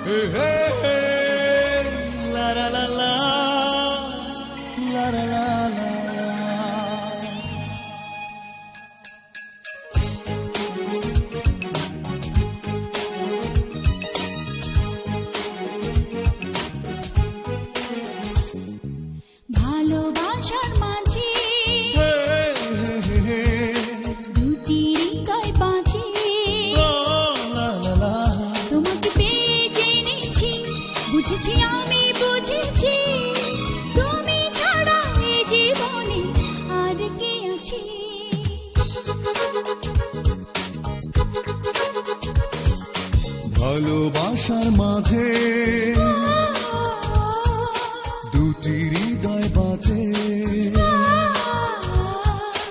Hey, hey, hey, la la la la, la la la la. ভালোবাসার মাঝে Hey, hey, hey, hey, দুটি হৃদয় বাঁচে, oh, la la la. তোমাকে পেয়ে জেনেছি, বুঝেছি আমি বুঝেছি, তুমি ছাড়া এ জীবনে আর কে আছে। ভালোবাসার মাঝে দুটি হৃদয় বাজে,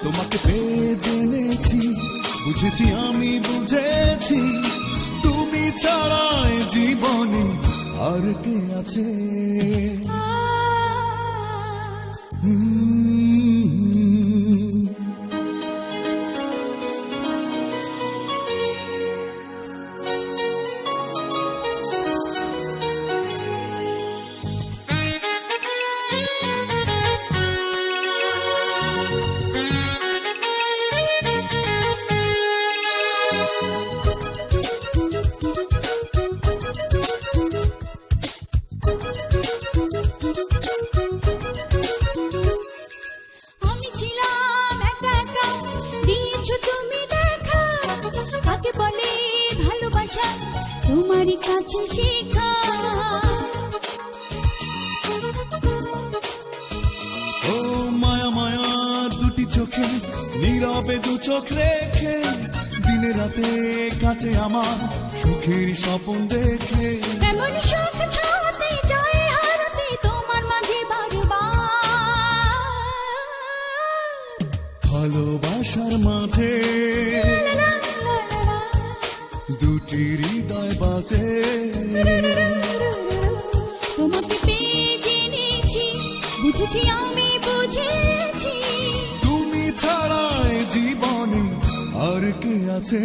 তোমাকে পেয়ে জেনেছি, বুঝেছি আমি বুঝেছি, তুমি ছাড়া এ জীবনে আর কে আছে। আমি ছিলাম একা একা, দিয়েছো তুমি দেখা, কাকে বলে ভালোবাসা তোমারই কাছে শেখা। ও মায়া মায়া দুটি চোখে, নীরবে দু চোখ রেখে, দিনে রাতে কাটে আমার সুখের স্বপ্ন দেখে। এমন সুখ ছোঁয়াতে যায় হারাতে তোমার মাঝে বারবার। ভালোবাসার মাঝে লা লা লা লা লা, দুটি হৃদয় বাজে, তোমাকে পেয়ে জেনেছি, বুঝেছি আমি বুঝেছি, তুমি ছাড়া এ জীবনে আর কে আছে।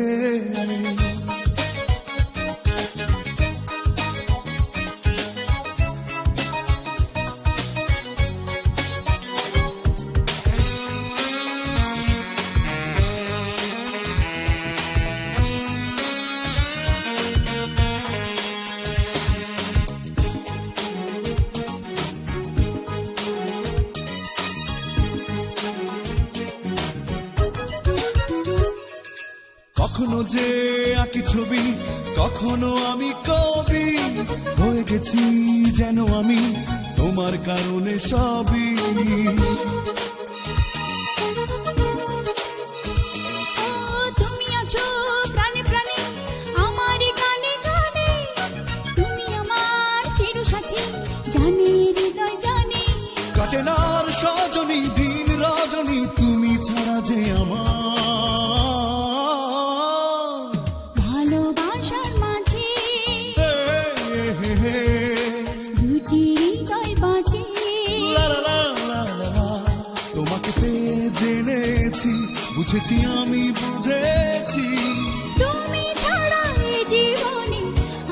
কখনো যে আঁকি ছবি, কখনো আমি কবি, হয়ে গেছি যেন আমি তোমার কারণে সবই। ও তুমি আছো প্রাণে প্রাণে আমারই গানে গানে, তুমি আমার চিরসাথী জানে হৃদয় জানে। কাটে না আর সজনী দিন রজনী, তুমি ছাড়া যে আমার। ভালোবাসার মাঝে হে, হে, হে, দুটি হৃদয় বাজে, লা লা লা লা লা লা। তোমাকে পেয়ে জেনেছি, বুঝেছি আমি বুঝেছি, তুমি ছাড়া এ জীবনে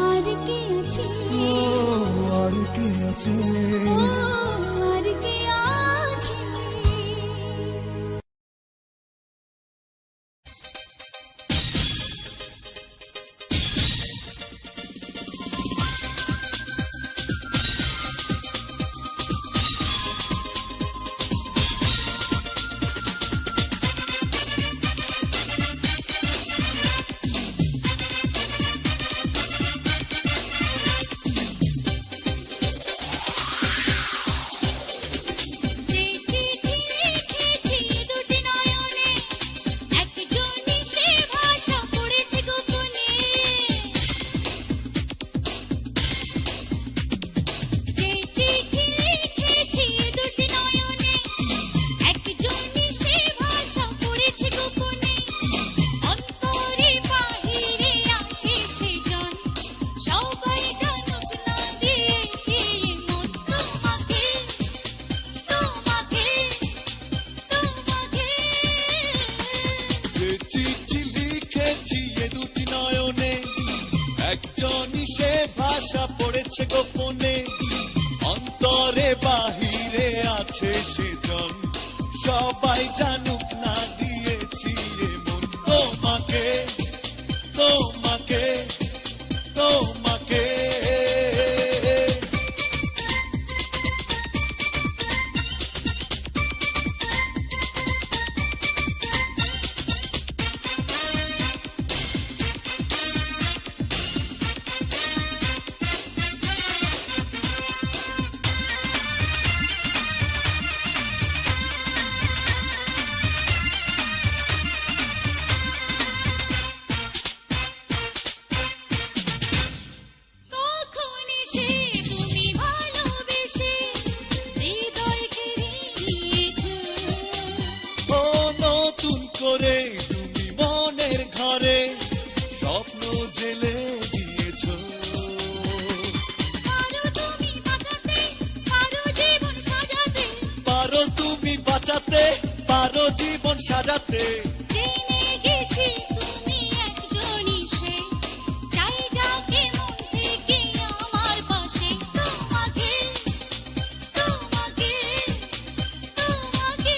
আর কে আছে, ও আর কে আছে। ও আর কে আছে। চিঠি লিখেছি এ দুটি নয়নে, একজনই সে ভাষা পড়েছে গোপনে, অন্তরে বাহিরে আছে সেজন, সবাই জানুক না দিয়েছি এমন তোমাকে, তোমাকে, তোমাকে। কখন এসে তুমি ভালোবেসে হৃদয়কে নিয়েছো, ও নতুন করে তুমি মনের ঘরে স্বপ্ন জেলে দিয়েছো। পারো তুমি বাঁচাতে, পারো জীবন সাজাতে, পারো তুমি বাঁচাতে, পারো জীবন সাজাতে, জেনে গেছি তুমি একজনই সে, চাই যাকে মন থেকে আমার পাশে, তোমাকে, তোমাকে, তোমাকে।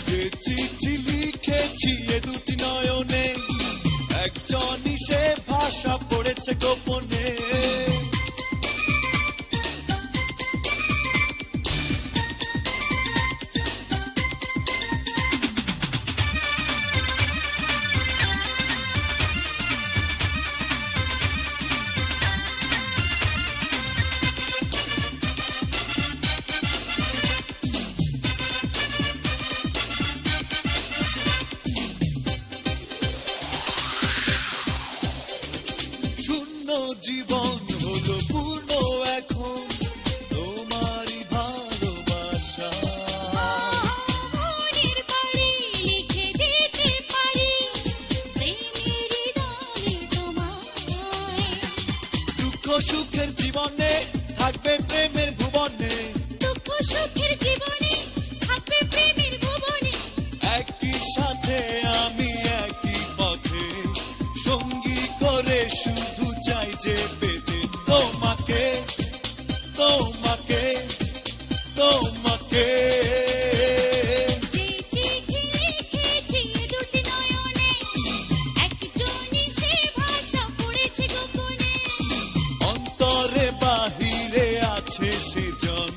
যে চিঠি লিখেছি এ দুটি নয়নে, একজনই সে ভাষা পড়েছে গোপনে। শূন্য জীবন হলো পূর্ণ এখন তোমারই ভালোবাসা। মনের বাড়ি লিখে দিতে পারি প্রেমের হৃদয়ে তোমায়, দুঃখ সুখের জীবনে থাকবে প্রেমের ভুবনে, দুঃখ সুখের জীবনে থাকবে প্রেমের ভুবনে, একই সাথে আমি একই পথে, সঙ্গী করে শুধু চাই যে পেতে তোমাকে, তোমাকে, তোমাকে। যে চিঠি লিখেছি এ দুটি নয়নে, একজনই সে ভাষা পড়েছে গোপনে, অন্তরে বাহিরে আছে সেজন,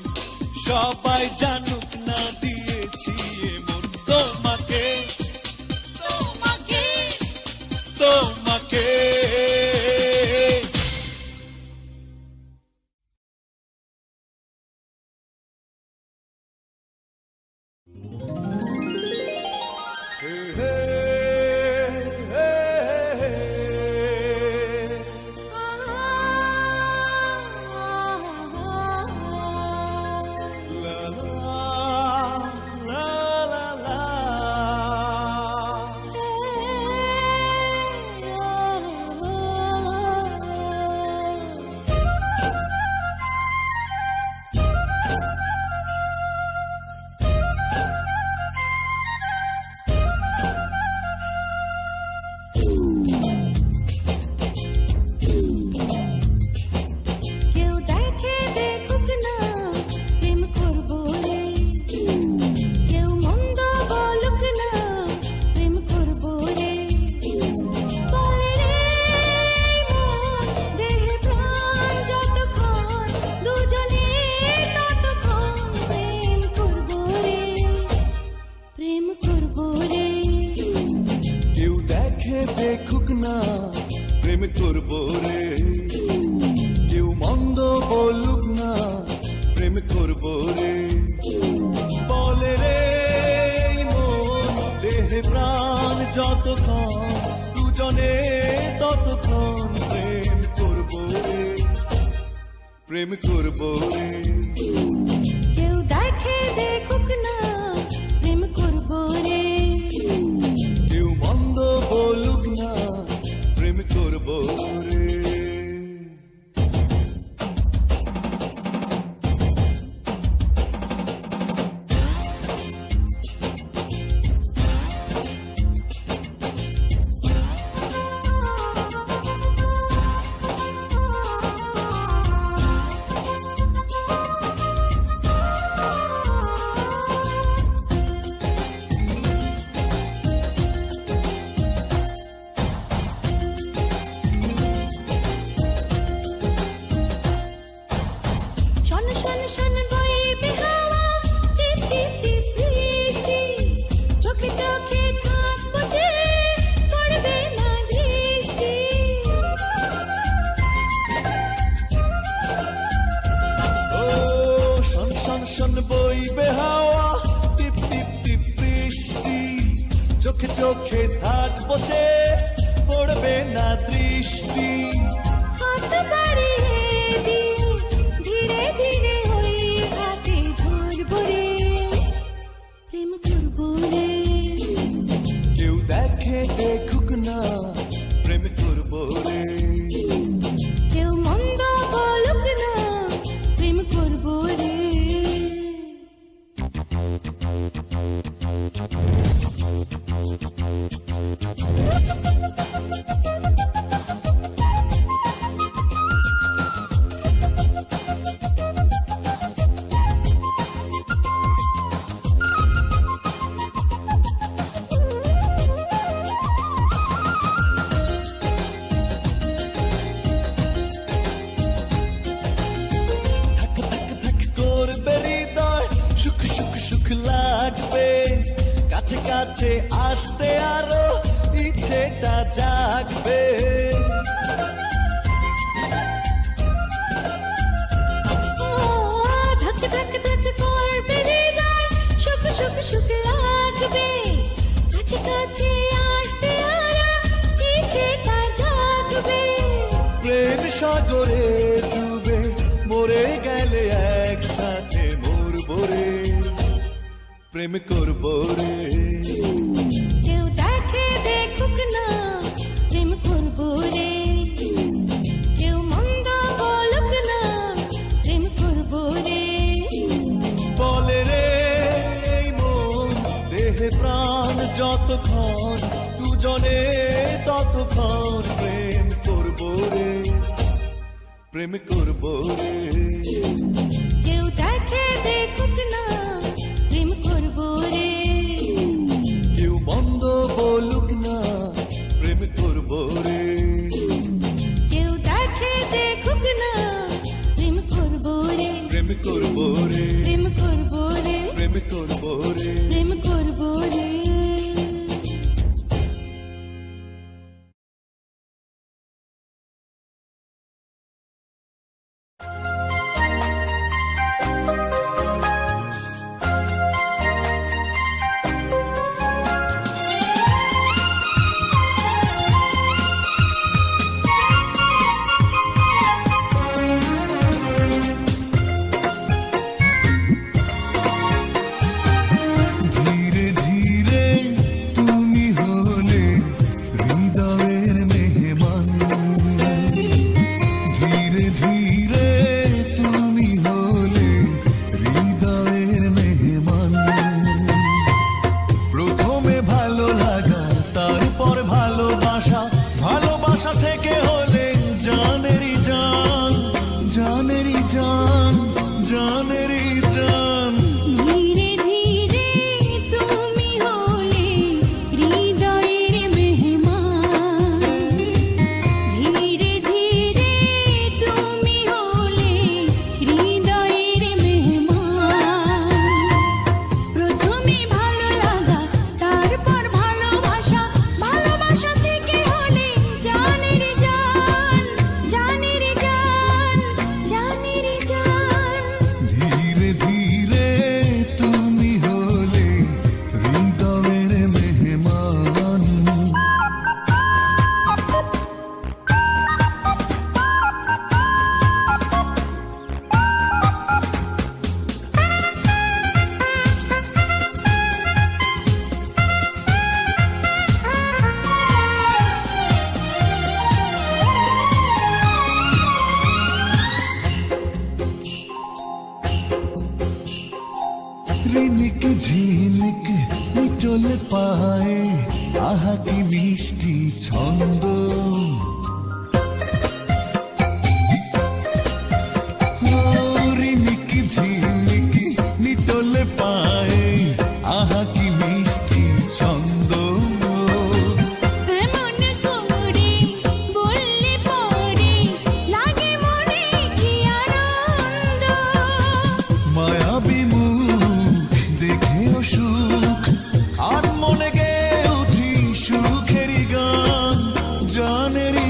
সবাই জানুক না দিয়েছি এমন তোমাকে, তোমাকে। তোমাকে। কেউ দেখে দেখুক না প্রেম করবো রে, কেউ মন্দ বলুক না প্রেম করবো রে, বলে রে মন দেহে প্রাণ যতক্ষণ দুজনে ততক্ষণ প্রেম করবো রে, প্রেম করবো রে। কেউ দেখে দেখুক না প্রেম করবো রে, কেউ মন্দ বলুক না প্রেম করবো রে, বলে রে মন দেহে প্রাণ যতক্ষণ দুজনে ততক্ষণ প্রেম করবো রে, প্রেম করবো রে। কেউ দেখে দেখুক না প্রেম করবো রে, কেউ মন্দ বলুক না প্রেম করবো রে। চোখে চোখে থাকবো যে পড়বে না দৃষ্টি। হাত বাড়িয়ে দিয়ে ধীরে ধীরে ওই হাতে ধরবো রে, প্রেম করবো রে। কেউ দেখে দেখুক না প্রেম করবো রে। কেউ মন্দ বলুক না, প্রেম করবো রে। লাগবে কাছে কাছে আসতে আরো ইচ্ছেটা জাগবে। ধক ধক ধক করবে হৃদয়, সুখ সুখ সুখ লাগবে, কাছে কাছে আসতে আরো ইচ্ছেটা জাগবে। প্রেম সাগরে ডুবে মরে গেলে একসাথে মরবো রে, প্রেম করবো রে। কেউ দেখে দেখুক না, প্রেম করবো রে। কেউ মন্দ বলুক না, প্রেম করবো রে। বলে রে এই মন দেহে প্রাণ যতক্ষণ দুজনে ততক্ষণ প্রেম করবো রে, প্রেম করবো রে। কেউ দেখে দেখুক না, প্রেম করবো রে। কেউ মন্দ বলুক না প্রেম করবো রে। কেউ দেখে দেখুক না, প্রেম করবো রে। প্রেম করবো রে, প্রেম করবো রে। প্রেম করবো রে। প্রেম করবো রে। ধীরে ধীরে তুমি হলে হৃদয়ের মেহমান। ধীরে ধীরে তুমি হলে হৃদয়ের মেহমান। প্রথমে ভালো লাগা তারপর ভালোবাসা, ভালোবাসা থেকে হলে জানেরই জান, জানেরই জান, জানেরই জান। ধীরে ধীরে তুমি হলে হৃদয়ের মেহমান। ধীরে ধীরে তুমি হলে হৃদয়ের মেহমান। প্রথমে ভালো লাগা তারপর ভালোবাসা, ভালোবাসা থেকে হলে জানের জান, জানের জান, জানের জান। ধীরে ধীরে তুমি হলে হৃদয়ের মেহমান। রিনিক ঝিনিক নিচলে পায়ে আহা কি মিষ্টি ছন্দ। রিনিক ঝিনিক নিটলে পায়ে আহা কি মিষ্টি ছন্দ। এমন করে বললে পরে লাগে মনে কি আনন্দ। মায়াবী মুখ দেখেও সুখ আর মনে গে উঠি সুখেরই গান, জানেরই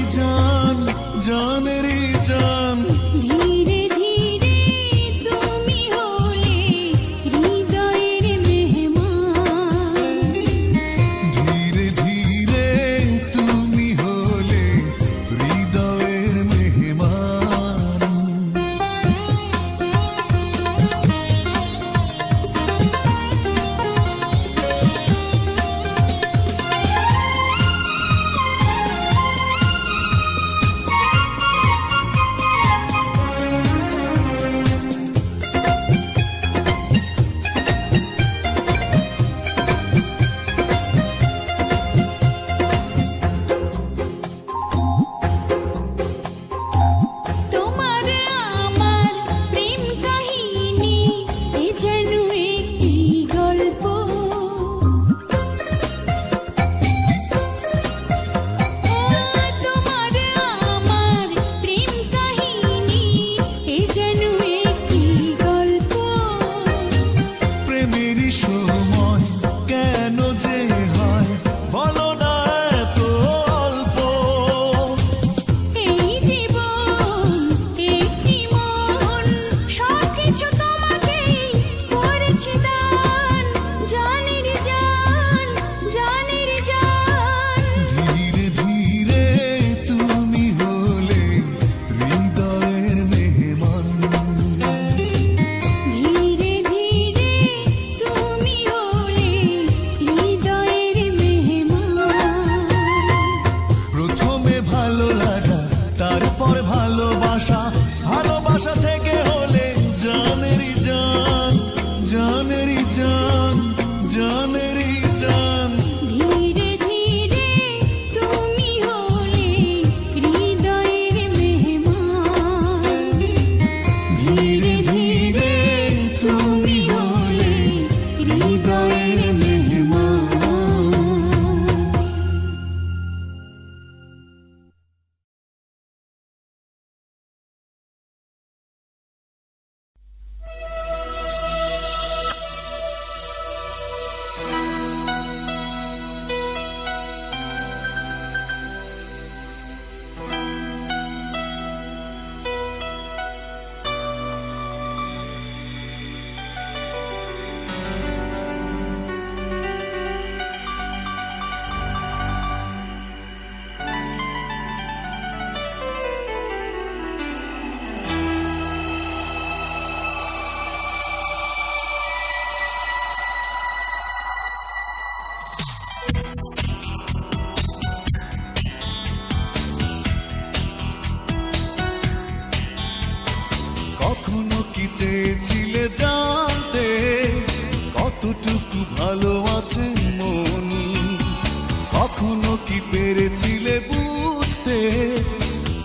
পেরেছিলে বুঝতে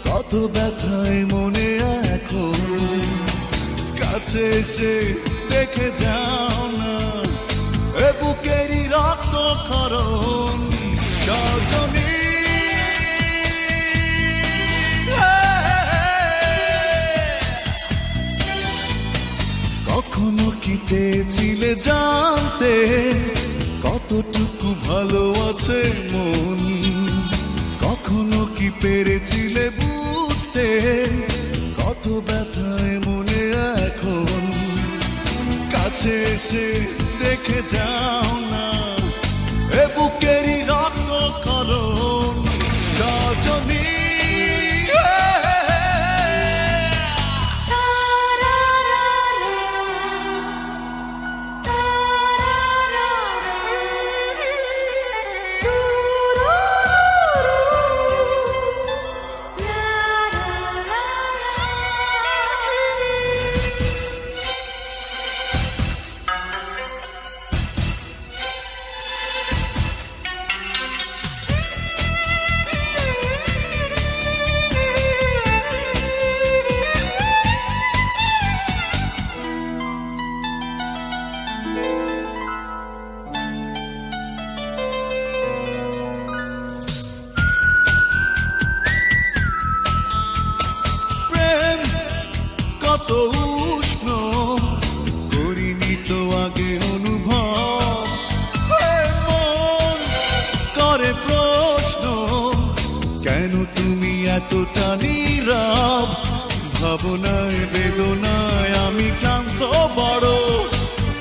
কত ব্যথায় মনে এখন কাছে এসে দেখে যাও না এ বুকেরই রক্ত ক্ষরণ সজনী কখনো কি চেয়েছিলে জানতে কতটুকু ভালো আছে মন কখনো কি পেরেছিলে বুঝতে কত ব্যথায় মনে এখন কাছে এসে দেখে যাও না এ বুকেরই রক্ত ক্ষরণ রজনী কত উষ্ণ করিনি তো আগে অনুভব মন করে প্রশ্ন কেন তুমি এতটা নীরব ভাবনায় বেদনায় আমি ক্লান্ত বড়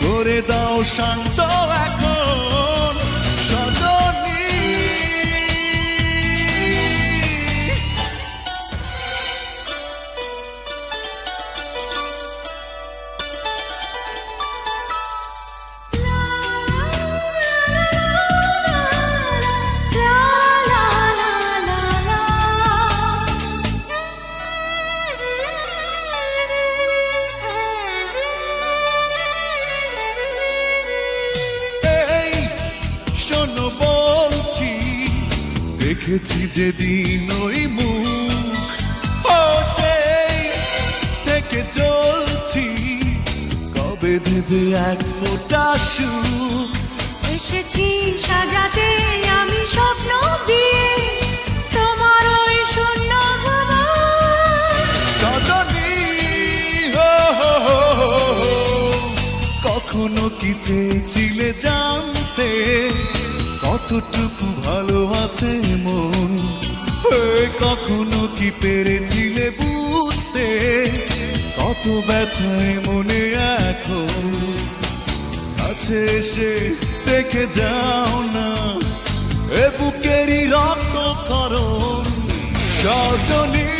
করে দাও শান্ত এখন সজনী শোনো বলছি দেখেছি যেদিন ওই মুখ ও সেই থেকে চলছি কবে দেবে এক ফোঁটা সুখ এসেছি সাজাতে আমি স্বপ্ন দিয়ে তোমার ওই শূন্য ভুবন রজনী হো হো হো হো হো। কখনো কি চেয়েছিলে জানতে কতটুকু ভালো আছে মন কখনো কি পেরেছিলে বুঝতে কত ব্যথায় মনে এখন কাছে এসে দেখে যাও না এ বুকেরই রক্ত ক্ষরণ সজনী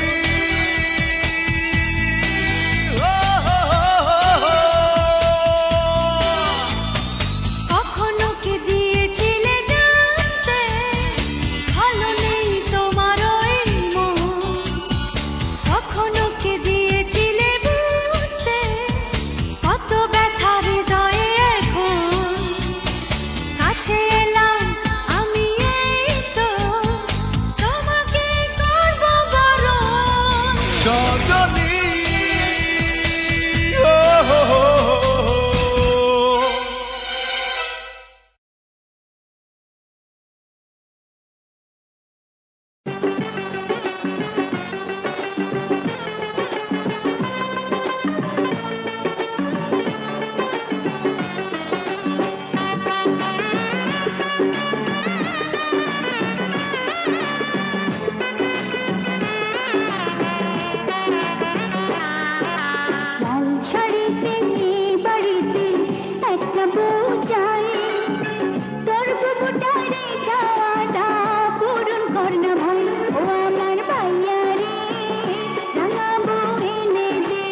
কখনো কি দিয়েছিলে জানতে ভালো নেই তোমার ওই মন কখনো কি দিয়েছিলে বুঝতে কত ব্যথা হৃদয়ে এখন কাছে এলাম আমি এই তো তোমাকে করব বরণ সজনী হো হো হো হো। লাল শাড়িতে এই বাড়িতে একটা বউ চাই তোর বুবুটারে চাওয়াটা পূরণ কর না ভাই ও আমার ভাইয়া রে রাঙা বউ এনে দে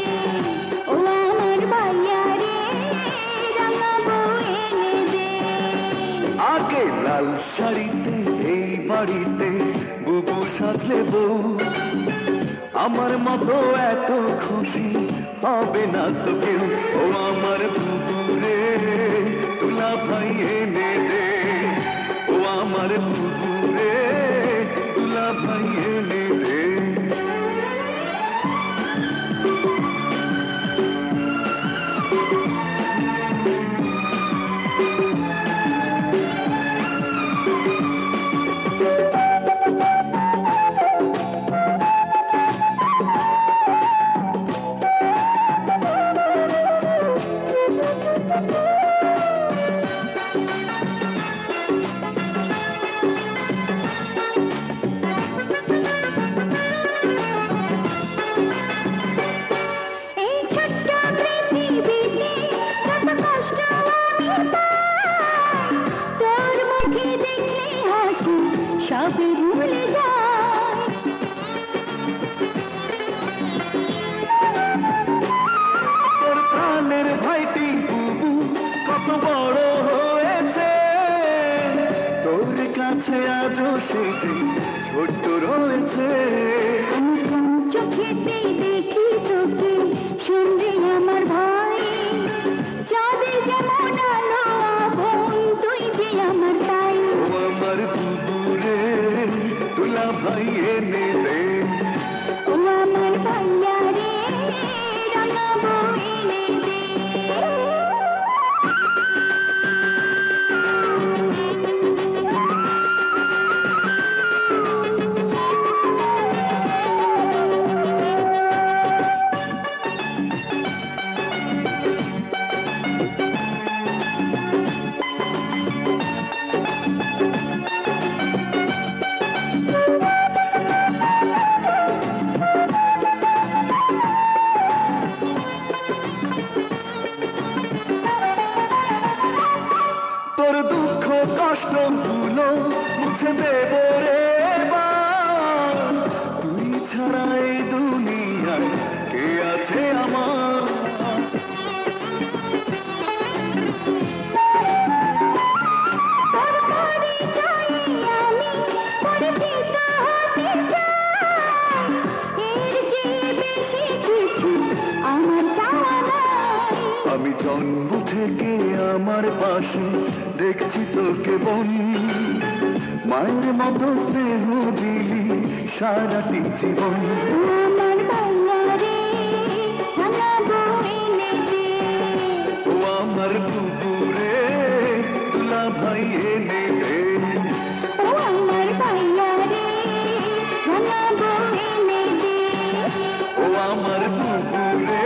ও আমার ভাইয়া রে রাঙা বউ এনে দে আগে লাল শাড়িতে এই বাড়িতে বুবু সাজলে বউ আমার মতো এত খুশি হবে না তো কেউ ও আমার বুবু রে তুলা ভাই এনে দে ও আমার বুবু রে সবই ভুলে যায়। তোর প্রাণের ভাইটি বুবু কত বড় হয়েছে, তোর কাছে আজও সে যে ছোট্ট রয়েছে। আমি কোন চোখেতেই দেখি তোকে, শুনবে আমার ভাই, চাঁদের যেমন আলো আগুন, তুই যে আমার তাই। ও আমার বুবু রে, দুলা ভাই এনে দে। ও আমার ভাইয়া রে, রাঙাবো এনে দে। তোর দুঃখ কষ্ট গুলো মুছে দেব রে এবার। তুই ছাড়া এই দুনিয়ায় কে আছে আমার? তোর পরিচয়ে আমি পরিচিত হতে চাই, এর চেয়ে বেশি কিছু আমার চাওয়া নাই। আমি জন্ম থেকে আমার পাশে দেখছি তোকে বোন, মায়ের মতো স্নেহ দিলি সারাটি জীবন। আমার ভাইয়া রে, রাঙাবো এনে দে। ও আমার বুবু রে, দুলা ভাই এনে দে। ও আমার ভাইয়া রে, রাঙাবো এনে দে। ও আমার বুবু রে,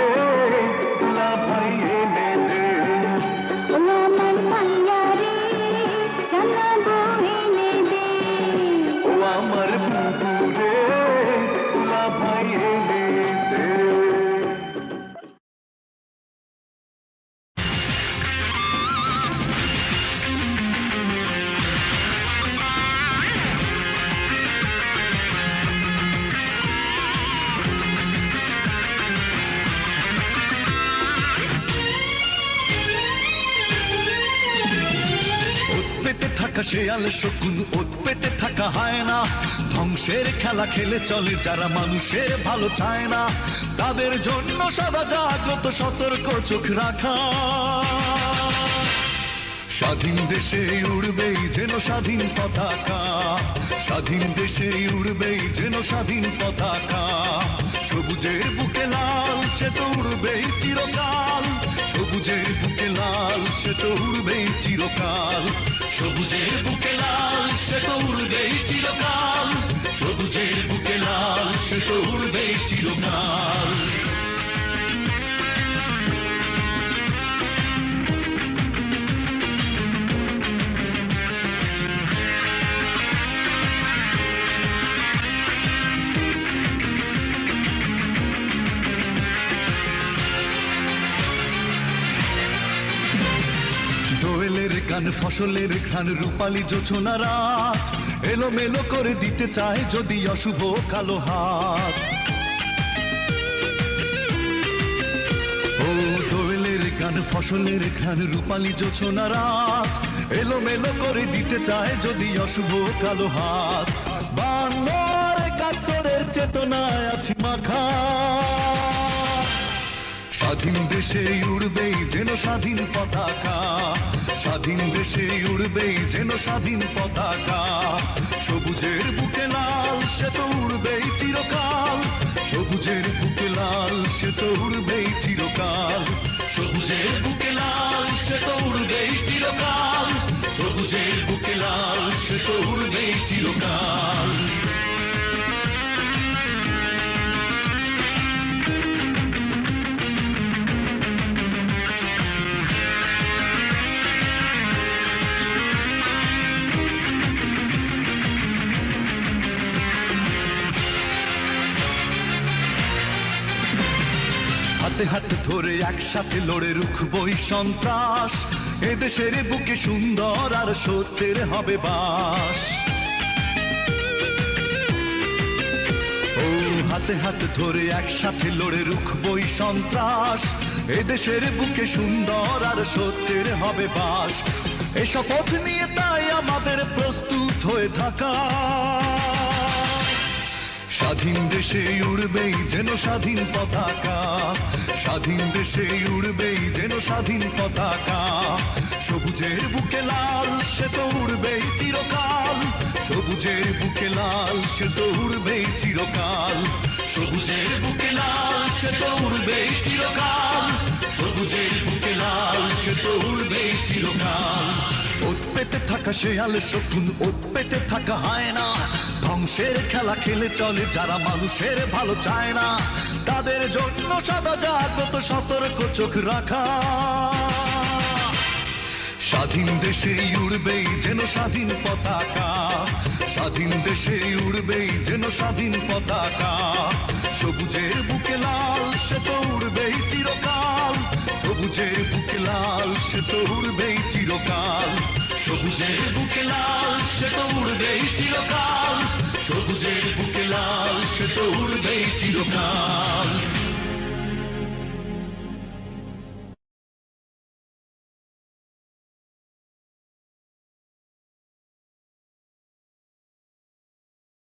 দুলা ভাই এনে দে। ও আমার ভাইয়া রে, রাঙাবো এনে দে। ও আমার বুবু রে, দুলা ভাই এনে দে। পেতে থাকা শেয়াল শকুন, ওত পেতে থাকা হয় না, ধ্বংসের খেলা খেলে চলে যারা মানুষের ভালো চায় না, তাদের জন্য সদা জাগ্রত সতর্ক চোখ রাখা। স্বাধীন দেশে উড়বেই যেন স্বাধীন পতাকা, স্বাধীন দেশে উড়বেই যেন স্বাধীন পতাকা। সবুজের বুকে লাল সে তো উড়বেই চিরকাল, সবুজের বুকে লাল সে তো উড়বেই চিরকাল। সবুজের বুকে লাল সে তো উড়বেই চিরকাল, সবুজের বুকে লাল সে তো উড়বেই চিরকাল। দোয়েলের গান ফসলের ঘ্রাণ রূপালী জোছনা রাত, এলোমেলো করে দিতে চায় যদি অশুভ কালো হাত। ও দোয়েলের গান ফসলের ঘ্রাণ রূপালী জোছনা রাত, এলোমেলো করে দিতে চায় যদি অশুভ কালো হাত। 52 আর 71 চেতনায় আছি মাখা, স্বাধীন দেশে উড়বেই যেন স্বাধীন পতাকা, স্বাধীন দেশে উড়বেই যেন স্বাধীন পতাকা। সবুজের বুকে লাল সে তো উড়বেই চিরকাল, সবুজের বুকে লাল সে তো উড়বেই চিরকাল। সবুজের বুকে লাল সে তো উড়বেই চিরকাল, সবুজের বুকে লাল সে তো উড়বেই চিরকাল। হাতে হাতে ধরে একসাথে লড়ে রুখবই সন্ত্রাস, এদেশের বুকে সুন্দর আর সত্যের হবে বাস। হাতে হাত ধরে একসাথে লড়ে রুখবই সন্ত্রাস, এদেশের বুকে সুন্দর আর সত্যের হবে বাস। এ শপথ নিয়ে তাই আমাদের প্রস্তুত হয়ে থাকা, স্বাধীন দেশে উড়বেই যেন স্বাধীন পতাকা, স্বাধীন দেশে উড়বেই যেন স্বাধীন পতাকা। সবুজের বুকে লাল সে তো উড়বেই চিরকাল, সবুজের বুকে লাল সে তো উড়বেই চিরকাল, সবুজের বুকে লাল সে তো উড়বেই চিরকাল, সবুজের বুকে লাল সে তো উড়বেই চিরকাল। ওত পেতে থাকা শেয়াল শকুন, ওত পেতে থাকা হয় না, ধ্বংসের খেলা খেলে চলে যারা মানুষের ভালো চায় না, তাদের জন্য সদা জাগ্রত সতর্ক চোখ রাখা। স্বাধীন দেশে উড়বেই যেন স্বাধীন পতাকা, স্বাধীন দেশে উড়বেই যেন স্বাধীন পতাকা। সবুজের বুকে লাল সে তো উড়বেই চিরকাল, সবুজের বুকে লাল সে তো উড়বেই চিরকাল, সবুজের বুকে লাল সে তো উড়বেই চিরকাল।